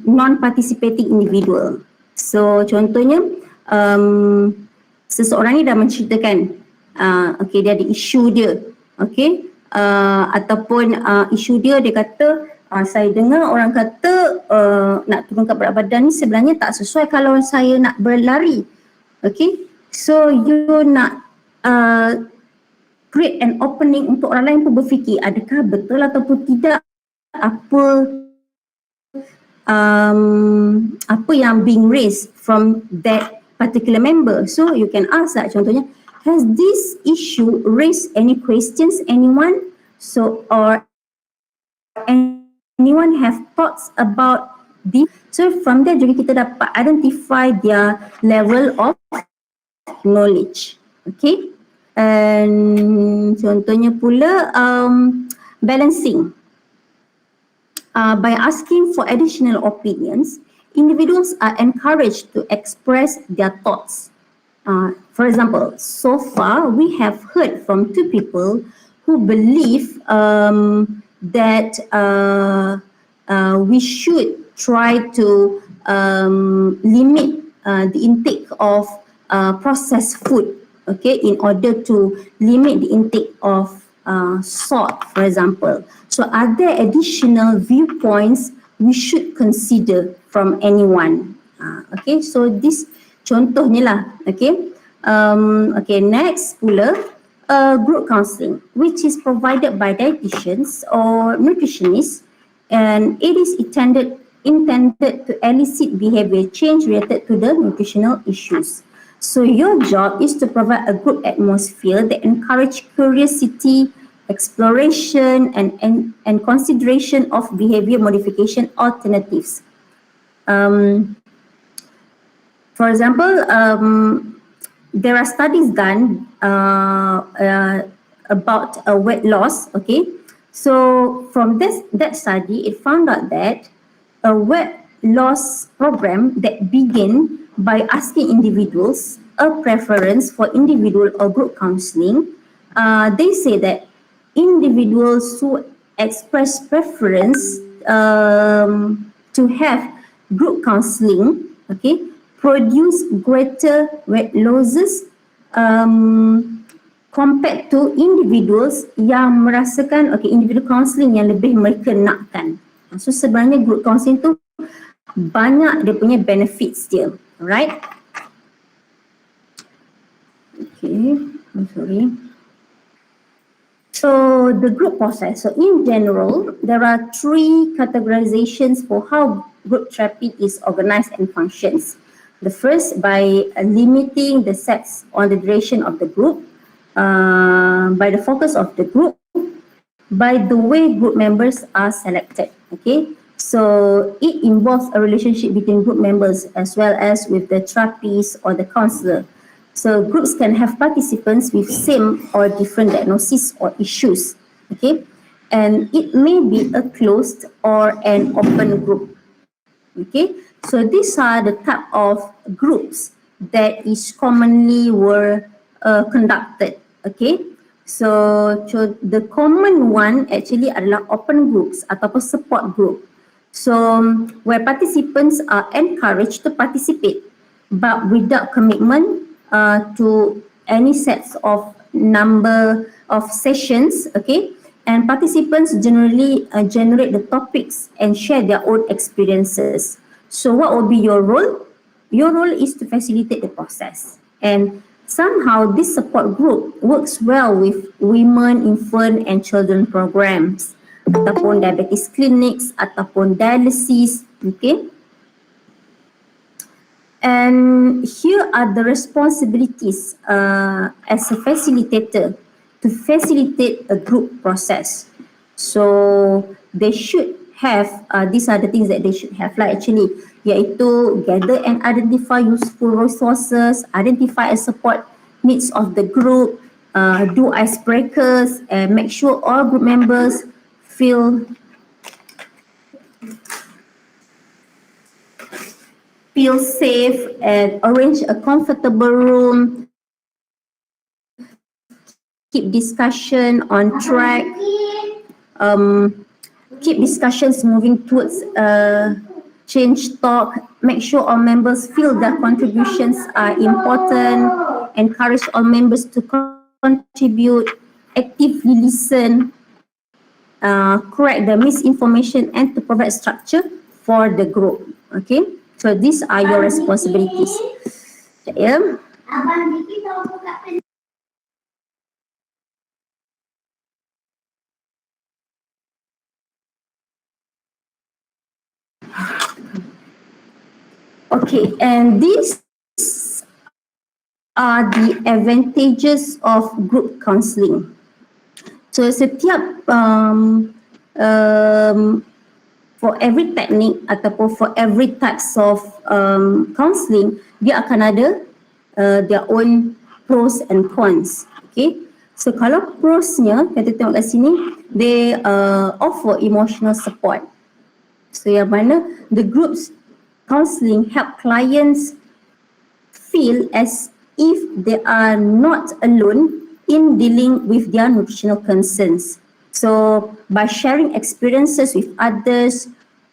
A: non-participating individual. So contohnya seseorang ni dah menceritakan okay, dia ada isu dia, okay, ataupun isu dia kata saya dengar orang kata nak turunkan berat badan ni sebenarnya tak sesuai kalau saya nak berlari. Okay, so you nak create an opening untuk orang lain pun berfikir adakah betul ataupun tidak apa yang being raised from that particular member. So you can ask that, contohnya, has this issue raised any questions anyone? So or anyone have thoughts about this? So from there juga kita dapat identify their level of knowledge. Okay, and contohnya pula balancing. By asking for additional opinions, individuals are encouraged to express their thoughts. For example, so far we have heard from two people who believe that we should try to limit the intake of processed food, okay, in order to limit the intake of salt, for example. So are there additional viewpoints we should consider from anyone? Okay, so this contohnya lah, okay. Okay, next pula group counselling, which is provided by dietitians or nutritionists, and it is intended to elicit behavior change related to the nutritional issues. So your job is to provide a group atmosphere that encourage curiosity, exploration and consideration of behavior modification alternatives. For example, there are studies done about weight loss, okay? So from that study, it found out that a weight loss program that begin by asking individuals a preference for individual or group counselling, they say that individuals who express preference to have group counselling, okay, produce greater weight losses compared to individuals yang merasakan, okay, individual counselling yang lebih mereka nakkan. So sebenarnya group counselling tu banyak dia punya benefits dia, right? Okay, I'm sorry. So the group process. So in general, there are three categorizations for how group therapy is organized and functions. The first, by limiting the sets on the duration of the group, by the focus of the group, by the way group members are selected. Okay, so it involves a relationship between group members as well as with the therapist or the counselor. So groups can have participants with same or different diagnoses or issues, okay? And it may be a closed or an open group, okay? So these are the type of groups that is commonly were conducted, okay? So the common one actually adalah open groups ataupun support group. So where participants are encouraged to participate but without commitment to any sets of number of sessions, okay, and participants generally generate the topics and share their own experiences. So what will be your role? Your role is to facilitate the process, and somehow this support group works well with women, infant and children programs ataupun diabetes clinics ataupun dialysis, okay. And here are the responsibilities as a facilitator to facilitate a group process. So they should have, these are the things that they should have lah actually, iaitu gather and identify useful resources, identify and support needs of the group, do icebreakers and make sure all group members feel safe and arrange a comfortable room, keep discussion on track, keep discussions moving towards change talk, make sure all members feel their contributions are important, encourage all members to contribute, actively listen, correct the misinformation and to provide structure for the group. Okay, so these are your responsibilities. Yeah. Okay, and these are the advantages of group counselling. So setiap for every technique ataupun for every types of counselling, dia akan ada their own pros and cons. Okay, so kalau prosnya, kita tengok kat sini, they offer emotional support. So yang mana the groups counselling help clients feel as if they are not alone in dealing with their nutritional concerns. So by sharing experiences with others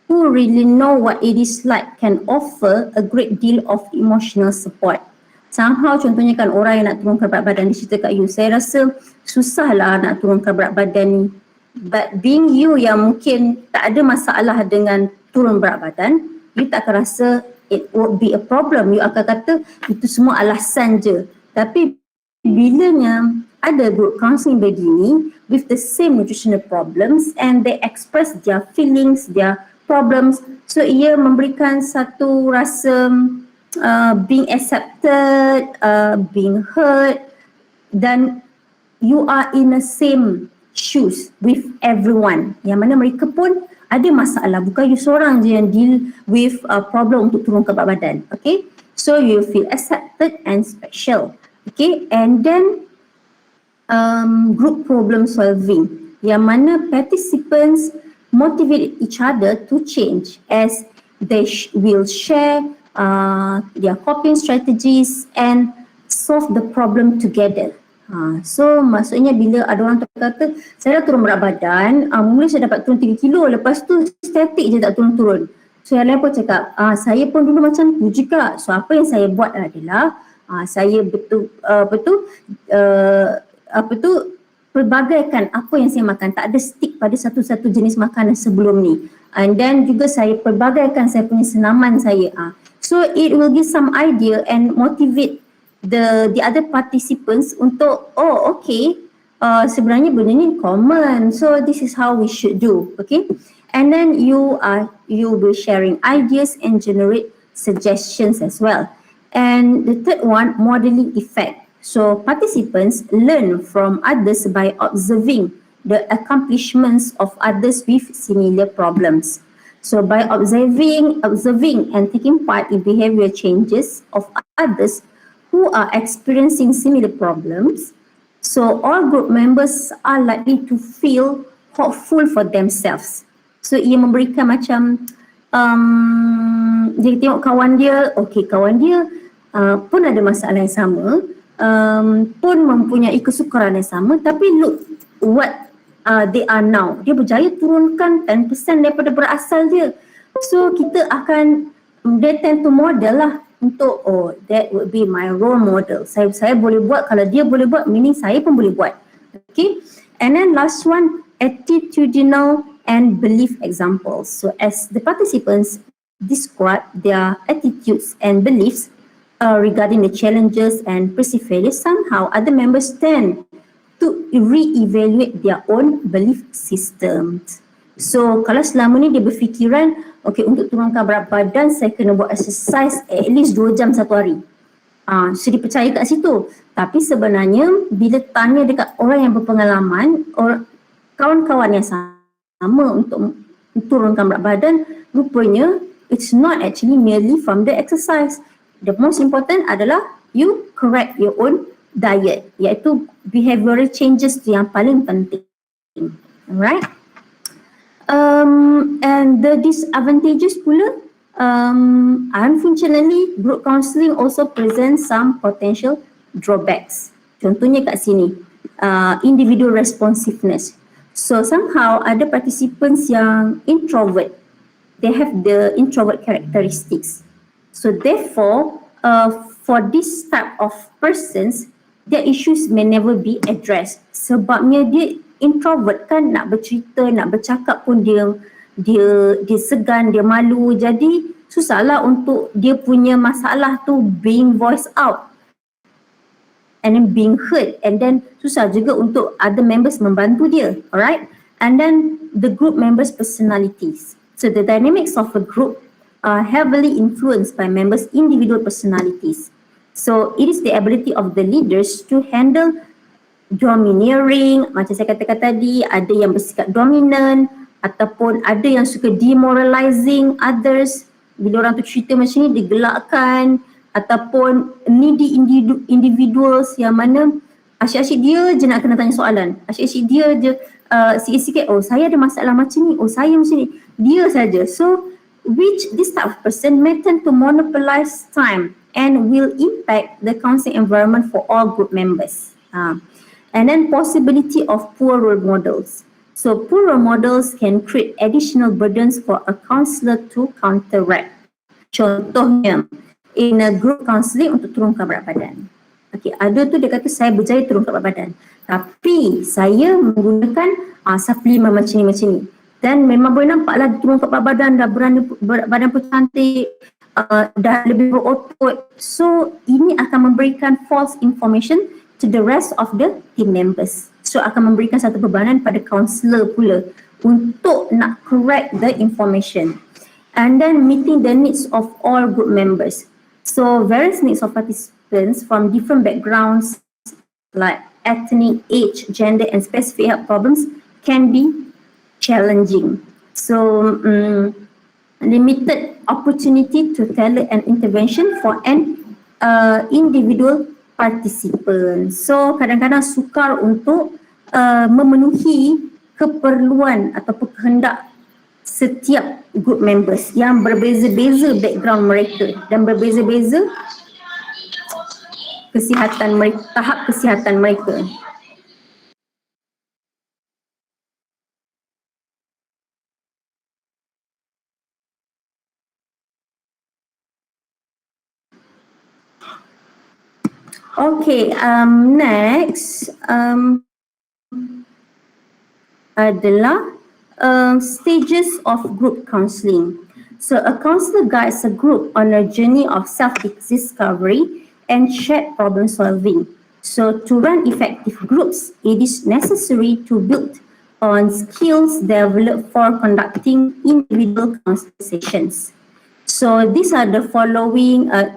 A: who really know what it is like can offer a great deal of emotional support. Somehow contohnya kan orang yang nak turunkan berat badan, dia cerita kat you, saya rasa susahlah nak turunkan berat badan ni. But being you yang mungkin tak ada masalah dengan turun berat badan, you tak akan rasa it would be a problem. You akan kata itu semua alasan je. Tapi bilanya ada group counselling begini with the same nutritional problems and they express their feelings, their problems, so ia memberikan satu rasa being accepted, being heard, dan you are in the same shoes with everyone, yang mana mereka pun ada masalah, bukan you seorang je yang deal with problem untuk turun ke berat badan. Okay, so you feel accepted and special. Okay, and then group problem solving, yang mana participants motivate each other to change as they will share their coping strategies and solve the problem together. So maksudnya bila ada orang tu kata saya dah turun berat badan, mula saya dapat turun 3 kilo, lepas tu statik je tak turun-turun. So yang lain pun cakap, saya pun dulu macam tu juga. So apa yang saya buat adalah saya perbagaikan apa yang saya makan, tak ada stick pada satu-satu jenis makanan sebelum ni. And then juga saya perbagaikan saya punya senaman saya. So it will give some idea and motivate the other participants untuk sebenarnya benda ni common, so this is how we should do. Okay, and then you will be sharing ideas and generate suggestions as well. And the third one, modeling effect. So participants learn from others by observing the accomplishments of others with similar problems. So by observing and taking part in behavior changes of others who are experiencing similar problems, so all group members are likely to feel hopeful for themselves. So ia memberikan macam dia tengok kawan dia, kawan dia pun ada masalah yang sama, pun mempunyai kesukaran yang sama, tapi look what they are now. Dia berjaya turunkan 10% daripada berat asal dia. So kita akan they tend to model lah untuk that would be my role model. Saya boleh buat, kalau dia boleh buat meaning saya pun boleh buat. Okay. And then last one, attitudinal and belief examples. So as the participants describe their attitudes and beliefs regarding the challenges and perceived failures, somehow other members tend to re-evaluate their own belief systems. So kalau selama ni dia berfikiran, okay, untuk turunkan berat badan saya kena buat exercise at least 2 jam satu hari. So dia percaya kat situ. Tapi sebenarnya bila tanya dekat orang yang berpengalaman, kawan-kawan yang sama untuk turunkan berat badan, rupanya it's not actually merely from the exercise. The most important adalah you correct your own diet, iaitu behavioral changes tu yang paling penting. Alright? And the disadvantages pula, unfortunately, group counselling also presents some potential drawbacks. Contohnya kat sini, individual responsiveness. So somehow ada participants yang introvert, they have the introvert characteristics. So therefore, for this type of persons, their issues may never be addressed. Sebabnya dia introvert kan, nak bercerita, nak bercakap pun dia segan, dia malu. Jadi susahlah untuk dia punya masalah tu being voiced out and then being heard, and then susah juga untuk other members membantu dia. Alright, and then the group members' personalities. So the dynamics of a group are heavily influenced by members' individual personalities. So it is the ability of the leaders to handle domineering, macam saya katakan tadi, ada yang bersikap dominan ataupun ada yang suka demoralizing others. Bila orang tu cerita macam ni digelakkan, ataupun needy individuals yang mana asyik-asyik dia je nak kena tanya soalan, asyik-asyik dia je sikit-sikit, oh saya ada masalah macam ni, oh saya macam ni, dia saja. So which this type of person may tend to monopolize time and will impact the counselling environment for all group members. And then possibility of poor role models. So poor role models can create additional burdens for a counsellor to counteract. Contohnya, in a group counselling untuk turunkan berat badan. Okay, ada tu dia kata saya berjaya turunkan berat badan, tapi saya menggunakan suplemen macam ni. Dan memang boleh nampaklah dia turunkan berat badan, dah berani, berat badan pun cantik, dah lebih berotot. So ini akan memberikan false information to the rest of the team members. So akan memberikan satu bebanan pada counsellor pula untuk nak correct the information. And then meeting the needs of all group members. So various needs of participants from different backgrounds like ethnic, age, gender and specific health problems can be challenging. So limited opportunity to tailor an intervention for an individual participant. So kadang-kadang sukar untuk memenuhi keperluan ataupun kehendak setiap group members yang berbeza-beza background mereka dan berbeza-beza kesihatan mereka, tahap kesihatan mereka. Okay, next adalah stages of group counselling. So a counsellor guides a group on a journey of self-discovery and shared problem solving. So to run effective groups, it is necessary to build on skills developed for conducting individual counselling sessions. So these are the following are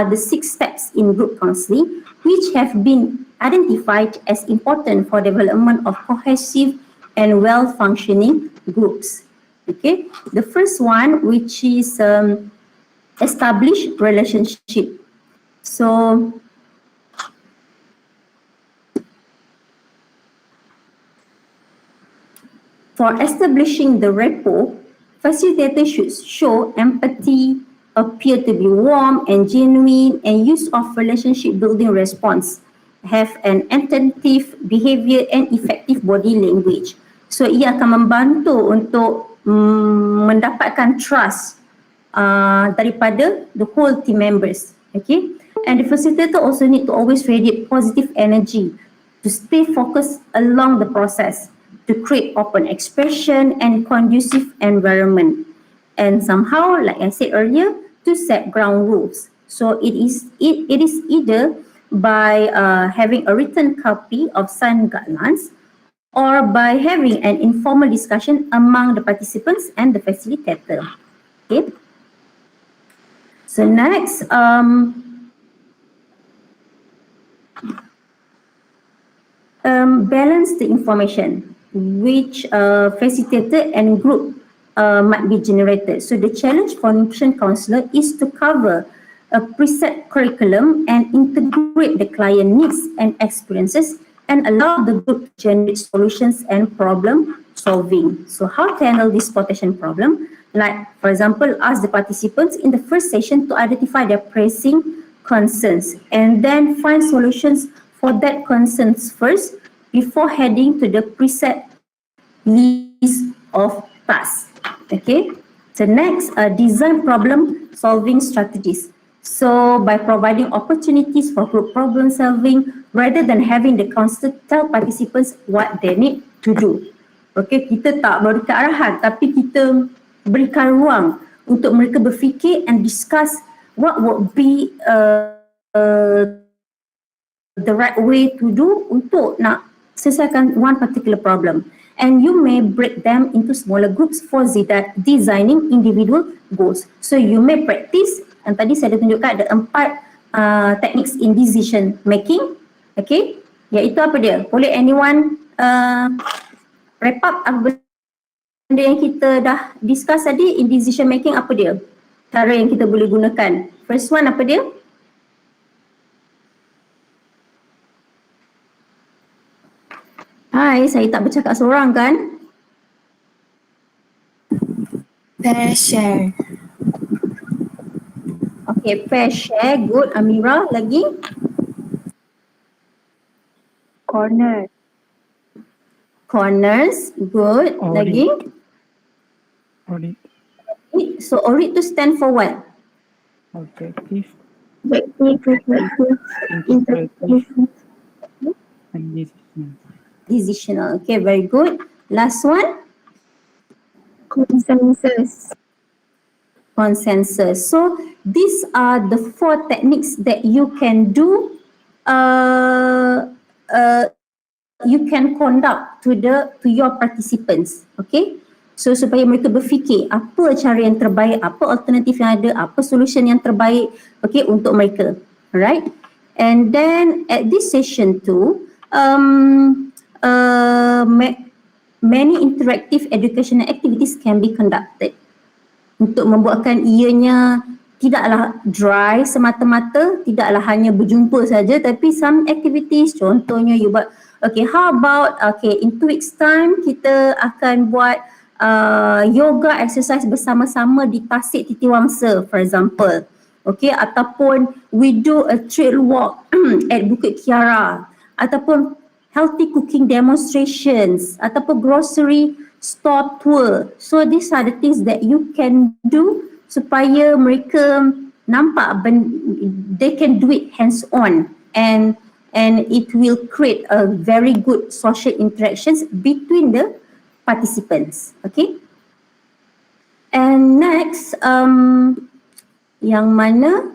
A: the 6 steps in group counselling which have been identified as important for development of cohesive and well-functioning groups. Okay, the first one, which is establish relationship. So for establishing the rapport, facilitators should show empathy, appear to be warm and genuine, and use of relationship building response, have an attentive behavior and effective body language. So ia akan membantu untuk mendapatkan trust daripada the whole team members. Okay, and the facilitator also need to always radiate positive energy to stay focused along the process, to create open expression and conducive environment, and somehow, like I said earlier, to set ground rules. So it is either by having a written copy of signed guidelines, or by having an informal discussion among the participants and the facilitator. Okay. So next, balance the information which facilitator and group might be generated. So the challenge for nutrition counsellor is to cover a preset curriculum and integrate the client needs and experiences and allow the group to generate solutions and problem solving. So how to handle this potential problem? Like, for example, ask the participants in the first session to identify their pressing concerns and then find solutions for that concerns first before heading to the preset list of tasks. Okay. So next, design problem solving strategies. So by providing opportunities for group problem solving rather than having the counselor tell participants what they need to do. Okay, kita tak berikan arahan tapi kita berikan ruang untuk mereka berfikir and discuss what would be the right way to do untuk nak selesaikan one particular problem. And you may break them into smaller groups for designing individual goals. So you may practice, yang tadi saya dah tunjukkan ada 4 techniques in decision making. Okay, iaitu apa dia? Boleh anyone wrap up apa benda yang kita dah discuss tadi in decision making, apa dia? Cara yang kita boleh gunakan. First one apa dia? Hai, saya tak bercakap seorang kan?
C: Pair share.
A: Okay, pair share. Good. Amira, lagi?
C: Corner.
A: Corners. Good.
D: Audit.
A: Lagi?
D: Audit.
A: So, audit to stand for what?
D: Objective,
C: Objective,
D: interpretive, and decision.
A: Decisional. Okay, very good. Last one?
C: consensus.
A: Consensus. So these are the 4 techniques that you can do, you can conduct to your participants. Okay, so supaya mereka berfikir apa cara yang terbaik, apa alternatif yang ada, apa solution yang terbaik, okay, untuk mereka. Alright, and then at this session 2, many interactive educational activities can be conducted untuk membuatkan ianya tidaklah dry semata-mata, tidaklah hanya berjumpa saja, tapi some activities, contohnya you buat, okay, how about, okay, in 2 weeks time kita akan buat yoga exercise bersama-sama di Tasik Titiwangsa, for example. Okay, ataupun we do a trail walk at Bukit Kiara, ataupun healthy cooking demonstrations, ataupun grocery store tour. So these are the things that you can do supaya mereka nampak they can do it hands on, and it will create a very good social interactions between the participants. Okay, and next yang mana,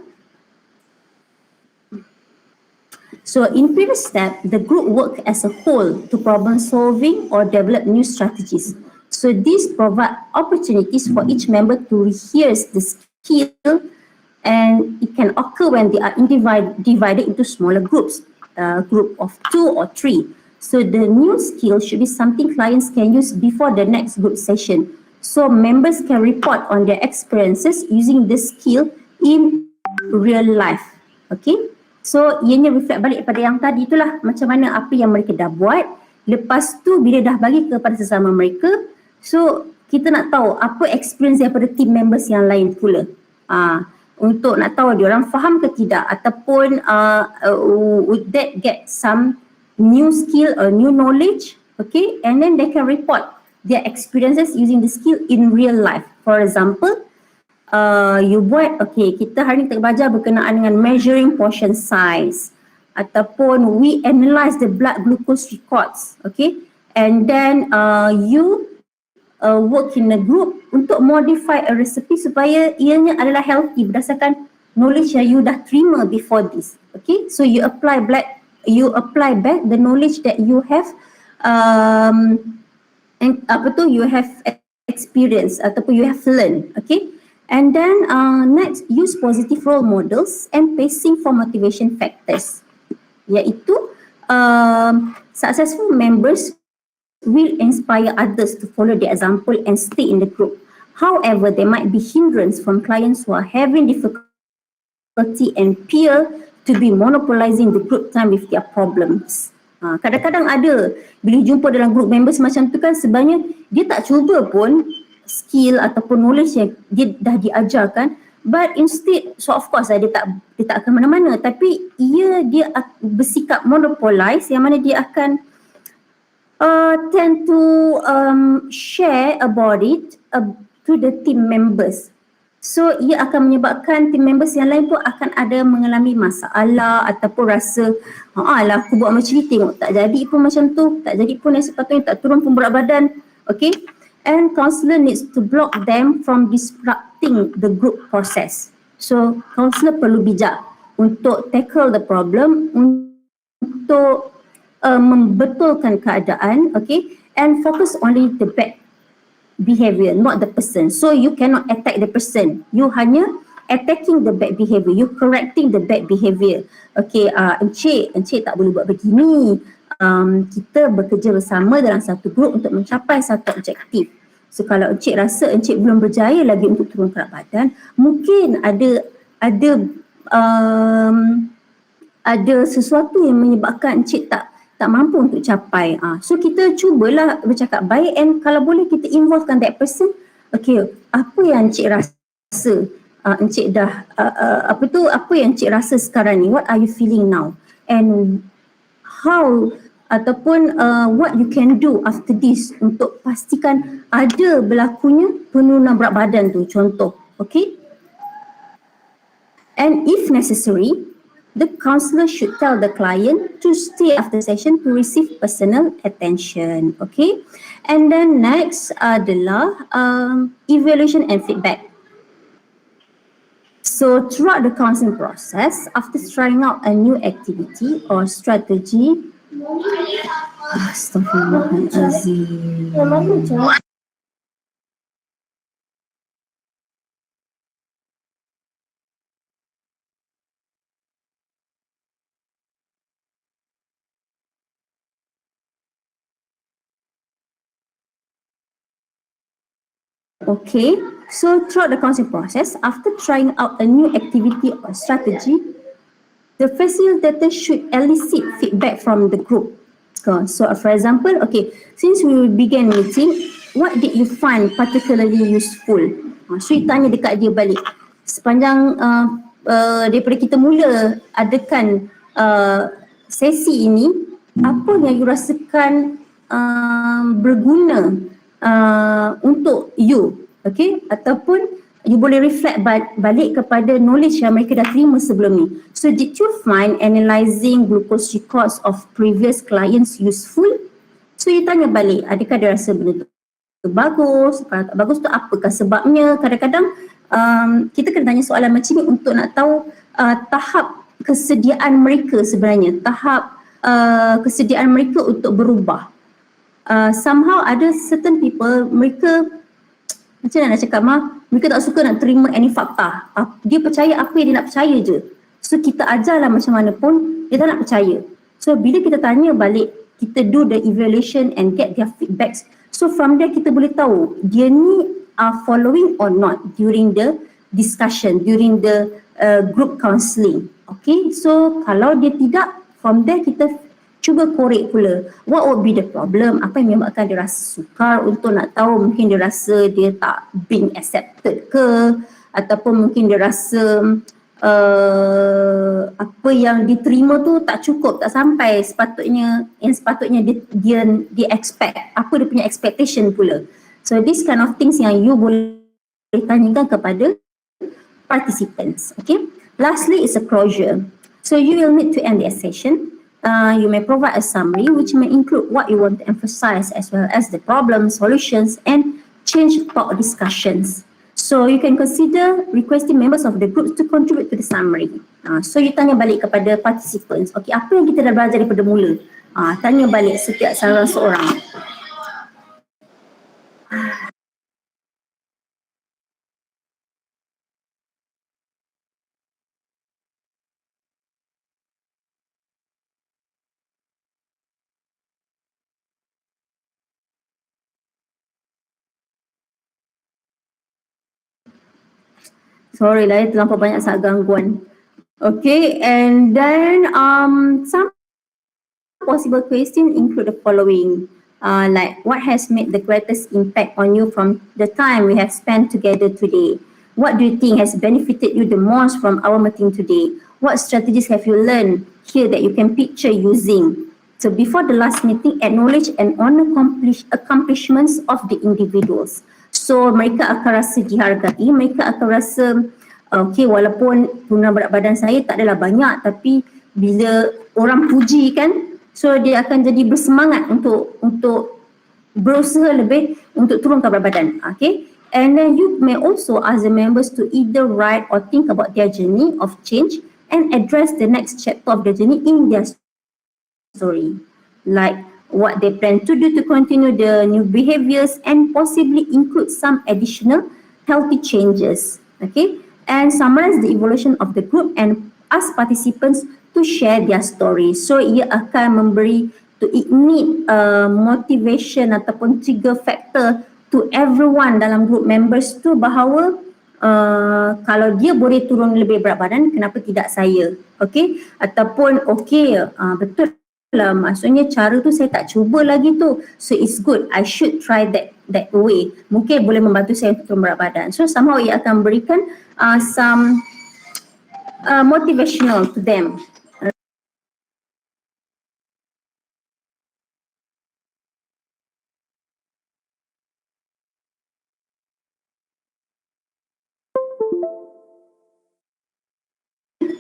A: so in previous step, the group work as a whole to problem solving or develop new strategies. So these provide opportunities for each member to rehearse the skill, and it can occur when they are divided into smaller groups, group of 2 or 3. So the new skill should be something clients can use before the next group session. So members can report on their experiences using this skill in real life. Okay, so ianya reflect balik pada yang tadi itulah, macam mana apa yang mereka dah buat. Lepas tu bila dah bagi kepada sesama mereka, so kita nak tahu apa experience daripada team members yang lain pula. Untuk nak tahu dia orang faham ke tidak, ataupun would that get some new skill or new knowledge, okay, and then they can report their experiences using the skill in real life. For example, you buat, okay, kita hari ni tengah belajar berkenaan dengan measuring portion size, ataupun we analyze the blood glucose records, okay, and then you work in a group untuk modify a recipe supaya ianya adalah healthy berdasarkan knowledge yang you dah terima before this. Okay, so you apply back the knowledge that you have and you have experience ataupun you have learned. Okay, and then next, use positive role models and pacing for motivation factors, iaitu successful members will inspire others to follow the example and stay in the group. However, there might be hindrance from clients who are having difficulty and fear to be monopolizing the group time with their problems. Kadang-kadang ada, bila jumpa dalam group members macam tu kan, sebenarnya dia tak cuba pun skill ataupun knowledge yang dia dah diajarkan, but instead, so of course dia tak akan mana-mana, tapi dia bersikap monopolize, yang mana dia akan tend to share about it to the team members. So ia akan menyebabkan team members yang lain pun akan ada mengalami masalah ataupun rasa lah aku buat macam ni, tengok tak jadi pun macam tu, tak jadi pun yang sepatutnya, tak turun pun berat badan. Okay, and counselor needs to block them from disrupting the group process. So counselor perlu bijak untuk tackle the problem, untuk membetulkan keadaan, okay, and focus only the bad behavior, not the person. So you cannot attack the person, you hanya attacking the bad behavior, you correcting the bad behavior. Okay, encik tak boleh buat begini, kita bekerja bersama dalam satu grup untuk mencapai satu objektif. So kalau encik rasa encik belum berjaya lagi untuk turun berat badan, mungkin ada sesuatu yang menyebabkan encik tak mampu untuk capai. So kita cubalah bercakap baik, and kalau boleh kita involvekan that person. Okay, apa yang encik rasa? Encik dah apa yang encik rasa sekarang ni? What are you feeling now? And how ataupun what you can do after this untuk pastikan ada berlakunya penurunan berat badan tu, contoh. Okay? And if necessary, the counsellor should tell the client to stay after session to receive personal attention. Okay, and then next adalah evaluation and feedback. So throughout the counselling process, after trying out a new activity or strategy, Astaghfirullahalazim. Okay, so throughout the counselling process, after trying out a new activity or strategy, the facilitator should elicit feedback from the group. So for example, okay, since we began meeting, what did you find particularly useful? So you tanya dekat dia balik. Sepanjang daripada kita mula adakan sesi ini, apa yang you rasakan berguna untuk you, okay, ataupun you boleh reflect balik kepada knowledge yang mereka dah terima sebelum ni. So did you find analysing glucose records of previous clients useful? So you tanya balik, adakah dia rasa benda tu bagus? Kalau tak bagus tu apakah sebabnya? Kadang-kadang kita kena tanya soalan macam ni untuk nak tahu tahap kesediaan mereka sebenarnya, tahap kesediaan mereka untuk berubah. Somehow ada certain people, mereka macam mana nak cakap mereka tak suka nak terima any fakta. Dia percaya apa yang dia nak percaya je. So kita ajarlah macam mana pun dia tak nak percaya. So bila kita tanya balik, kita do the evaluation and get their feedbacks. So from there kita boleh tahu dia ni are following or not during the discussion, during the group counselling. Okay, so kalau dia tidak, from there kita cuba korek pula. What would be the problem? Apa yang menyebabkan dia rasa sukar? Untuk nak tahu, mungkin dia rasa dia tak being accepted ke? Ataupun mungkin dia rasa apa yang diterima tu tak cukup, tak sampai sepatutnya dia expect, apa dia punya expectation pula. So this kind of things yang you boleh tanyakan kepada participants. Okay. Lastly is a closure. So you will need to end the session. You may provide a summary which may include what you want to emphasize as well as the problem, solutions and change talk discussions. So you can consider requesting members of the group to contribute to the summary. So you tanya balik kepada participants, okay, apa yang kita dah belajar daripada mula? Tanya balik setiap salah seorang. Sorry lah, terlampau banyak sangat gangguan. Okay, and then some possible questions include the following. Like, what has made the greatest impact on you from the time we have spent together today? What do you think has benefited you the most from our meeting today? What strategies have you learned here that you can picture using? So before the last meeting, acknowledge and honor accomplishments of the individuals. So mereka akan rasa dihargai, mereka akan rasa okay, walaupun turunan berat badan saya tak adalah banyak, tapi bila orang puji kan, so dia akan jadi bersemangat untuk berusaha lebih untuk turunkan berat badan. Okay, and then you may also ask the members to either write or think about their journey of change and address the next chapter of the journey in their story, like what they plan to do to continue the new behaviors and possibly include some additional healthy changes. Okay, and summarize the evolution of the group and ask participants to share their story. So ia akan memberi to ignite motivation ataupun trigger factor to everyone dalam group members tu bahawa kalau dia boleh turun lebih berat badan, kenapa tidak saya? Okay, ataupun okay, betul lah, maksudnya cara tu saya tak cuba lagi tu, so it's good, I should try that way, mungkin boleh membantu saya untuk turun berat badan. So somehow ia akan berikan some motivational to them.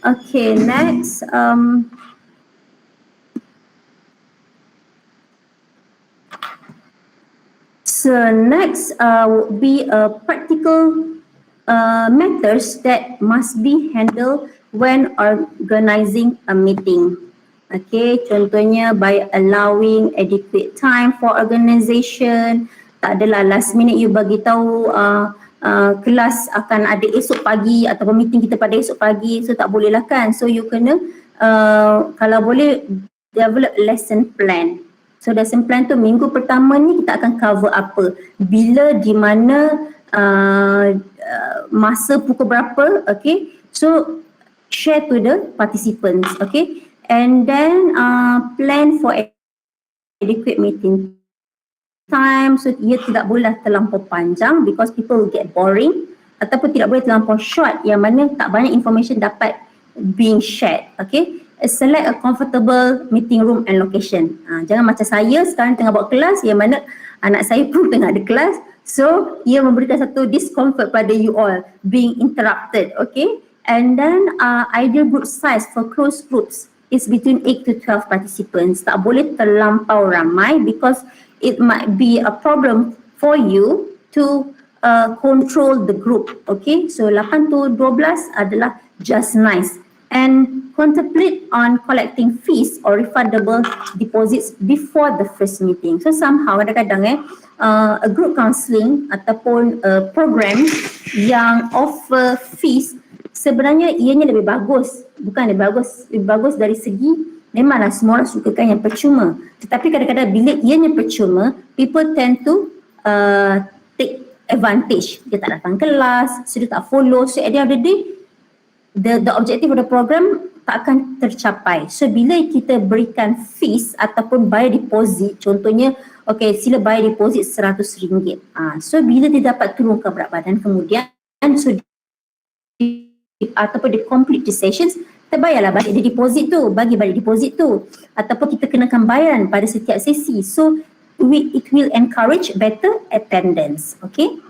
A: Okay, next so next would be practical matters that must be handled when organizing a meeting. Okay, contohnya by allowing adequate time for organization. Tak adalah last minute you bagi tahu kelas akan ada esok pagi ataupun meeting kita pada esok pagi, so tak boleh lah kan. So you kena kalau boleh develop lesson plan. So lesson plan tu minggu pertama ni kita akan cover apa, bila, di mana, masa pukul berapa. Okay, so share to the participants. Okay, and then plan for adequate meeting time. So ia tidak boleh terlampau panjang because people will get boring, ataupun tidak boleh terlampau short yang mana tak banyak information dapat being shared. Okay, select a comfortable meeting room and location. Jangan macam saya sekarang tengah buat kelas yang mana anak saya pun tengah ada kelas, so ia memberikan satu discomfort pada you all being interrupted. Okay, and then ideal group size for closed groups is between 8 to 12 participants. Tak boleh terlampau ramai because it might be a problem for you to control the group. Okay, so 8 to 12 adalah just nice. And contemplate on collecting fees or refundable deposits before the first meeting. So somehow kadang-kadang a group counselling ataupun program yang offer fees sebenarnya ianya lebih bagus. Bukan lebih bagus dari segi memanglah semua orang sukakan yang percuma. Tetapi kadang-kadang bila ianya percuma, people tend to take advantage. Dia tak datang kelas, so dia tak follow. So at the end of the day, the objective of the program tak akan tercapai. So bila kita berikan fees ataupun bayar deposit, contohnya okay, sila bayar deposit RM100. So bila dia dapat turunkan berat badan kemudian, so ataupun dia complete the sessions, kita bayarlah balik dia deposit tu, bagi balik deposit tu, ataupun kita kenakan bayaran pada setiap sesi. So it will encourage better attendance. Okay.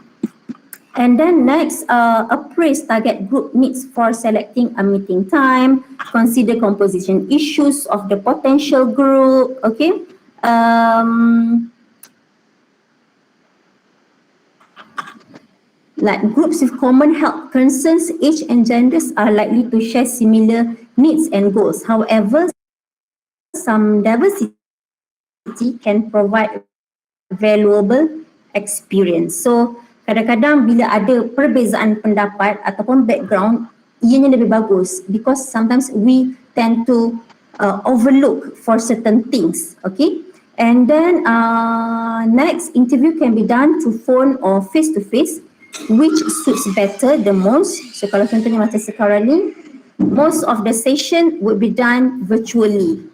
A: And then next, appraise target group needs for selecting a meeting time, consider composition issues of the potential group. Okay. Like groups with common health concerns, age and genders are likely to share similar needs and goals. However, some diversity can provide valuable experience. So, kadang-kadang bila ada perbezaan pendapat ataupun background, ianya lebih bagus because sometimes we tend to overlook for certain things. Okay. And then next, interview can be done through phone or face-to-face, which suits better the most. So kalau contohnya macam sekarang ni, most of the session would be done virtually.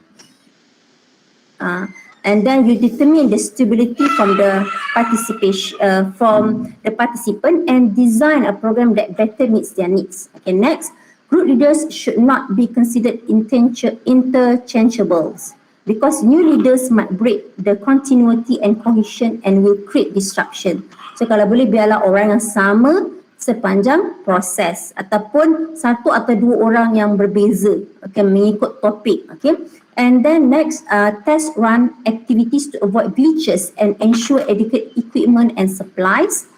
A: And then you determine the stability from the participation, from the participant, and design a program that better meets their needs. Okay, next, group leaders should not be considered interchangeables because new leaders might break the continuity and cohesion and will create disruption. So kalau boleh biarlah orang yang sama sepanjang proses ataupun satu atau dua orang yang berbeza akan mengikut topik. Okay. And then next, test run activities to avoid glitches and ensure adequate equipment and supplies.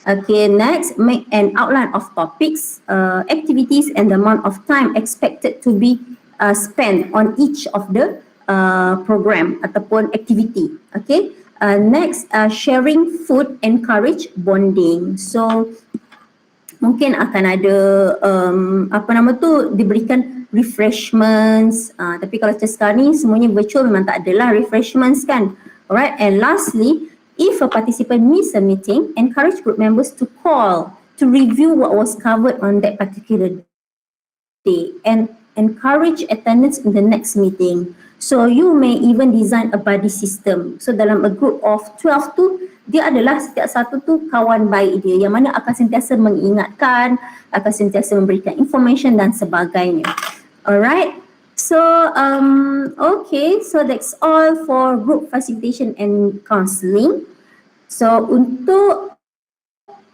A: Okay, next, make an outline of topics, activities and the amount of time expected to be spent on each of the program ataupun activity. Okay, next, sharing food encourage bonding. So, mungkin akan ada diberikan refreshments, tapi kalau macam sekarang ni semuanya virtual memang tak adalah refreshments kan. Alright, and lastly, if a participant miss a meeting, encourage group members to call to review what was covered on that particular day and encourage attendance in the next meeting. So you may even design a buddy system. So dalam a group of 12 tu, dia adalah setiap satu tu kawan baik dia yang mana akan sentiasa mengingatkan, akan sentiasa memberikan information dan sebagainya. Alright, so okay, so that's all for group facilitation and counselling. So untuk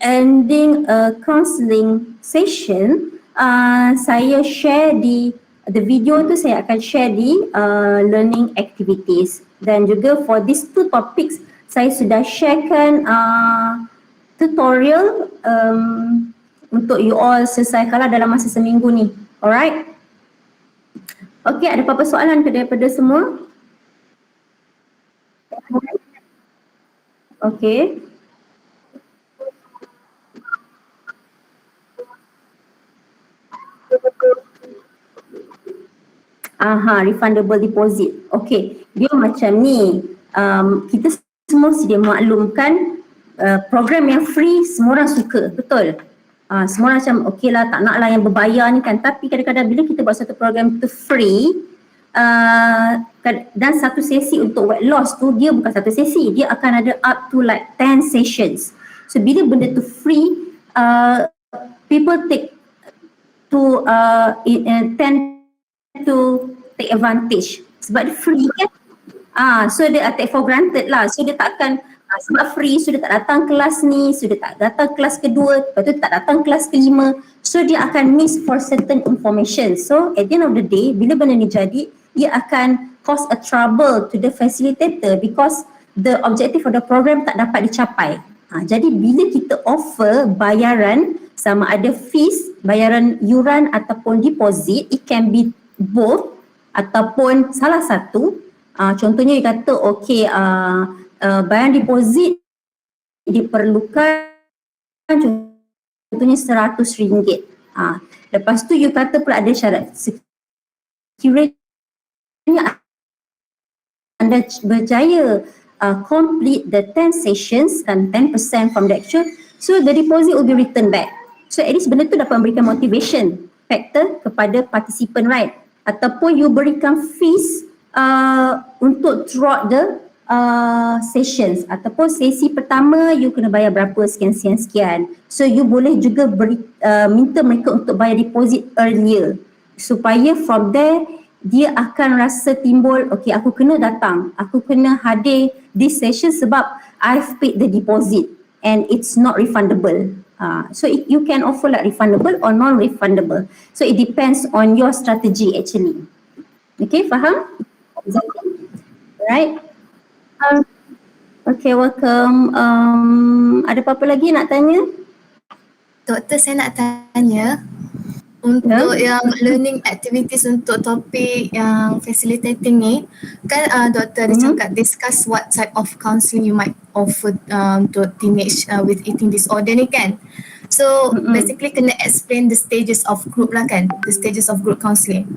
A: ending a counselling session, saya share the video tu saya akan share di learning activities, dan juga for these two topics saya sudah sharekan tutorial untuk you all selesaikanlah dalam masa seminggu ni. Alright. Okay, ada apa-apa soalan ke daripada semua? Okay. Refundable deposit. Okay, dia macam ni. Kita semua sedia maklumkan program yang free semua orang suka, betul? Semua orang macam okey lah, tak nak lah yang berbayar ni kan. Tapi kadang-kadang bila kita buat satu program tu free, dan satu sesi untuk weight loss tu, dia bukan satu sesi, dia akan ada up to like 10 sessions. So bila benda tu free, people tend to take advantage sebab dia free kan. So dia take for granted lah. So dia takkan sebab free, so dia tak datang kelas ni, so dia tak datang kelas kedua, lepas tu tak datang kelas kelima, so dia akan miss for certain information. So at the end of the day, bila benda ni jadi, ia akan cause a trouble to the facilitator because the objective of the program tak dapat dicapai. Jadi bila kita offer bayaran, sama ada fees, bayaran yuran ataupun deposit, it can be both ataupun salah satu. Contohnya dia kata okay, bayaran deposit diperlukan contohnya RM100. Lepas tu you kata pula ada syarat, sekiranya anda berjaya complete the 10 sessions dan 10% from the actual, so the deposit will be returned back. So at least benda tu dapat memberikan motivation factor kepada participant, right? Ataupun you berikan fees untuk throughout the sessions, ataupun sesi pertama you kena bayar berapa sekian-sekian. So you boleh juga minta mereka untuk bayar deposit earlier supaya from there dia akan rasa timbul, okay, aku kena datang, aku kena hadir this session sebab I've paid the deposit and it's not refundable. So you can offer like refundable or non-refundable. So it depends on your strategy actually. Okay, faham? Exactly. Right? Okay, welcome. Ada apa-apa lagi nak tanya?
C: Doktor, saya nak tanya untuk yang learning activities untuk topik yang facilitating ni, kan doktor ada cakap discuss what type of counselling you might offer untuk teenage with eating disorder ni kan. So basically kena explain the stages of group lah kan, the stages of group counselling.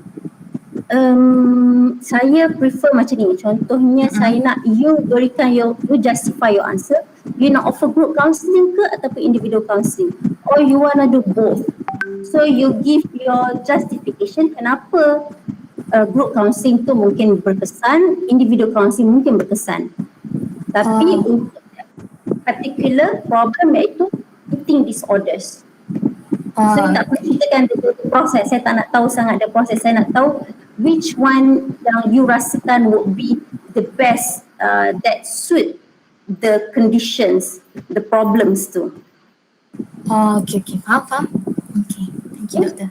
A: Saya prefer macam ni. Contohnya saya nak you berikan you justify your answer. You nak offer group counselling ke ataupun individual counselling? Or you wanna do both? So you give your justification kenapa group counselling tu mungkin berkesan, individual counselling mungkin berkesan. Tapi untuk particular problem iaitu eating disorders. So you tak perlu ceritakan the proses. Saya tak nak tahu sangat the proses. Saya nak tahu which one yang you rasakan would be the best that suit the conditions, the problems tu.
C: Okay, faham. Okay, thank you doktor.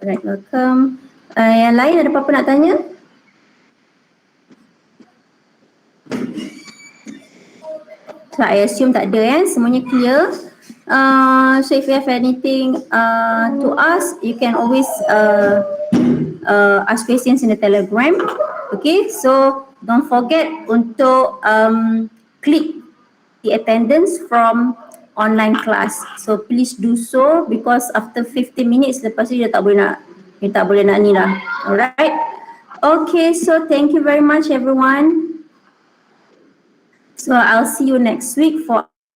A: Alright, welcome. Yang lain ada apa-apa nak tanya? So I assume tak ada semuanya clear. So if you have anything to ask, you can always ask questions in the Telegram. Okay, so don't forget untuk click the attendance from online class. So please do so because after 15 minutes lepas tu dia tak boleh nak ni lah. Alright. Okay, so thank you very much everyone. So I'll see you next week for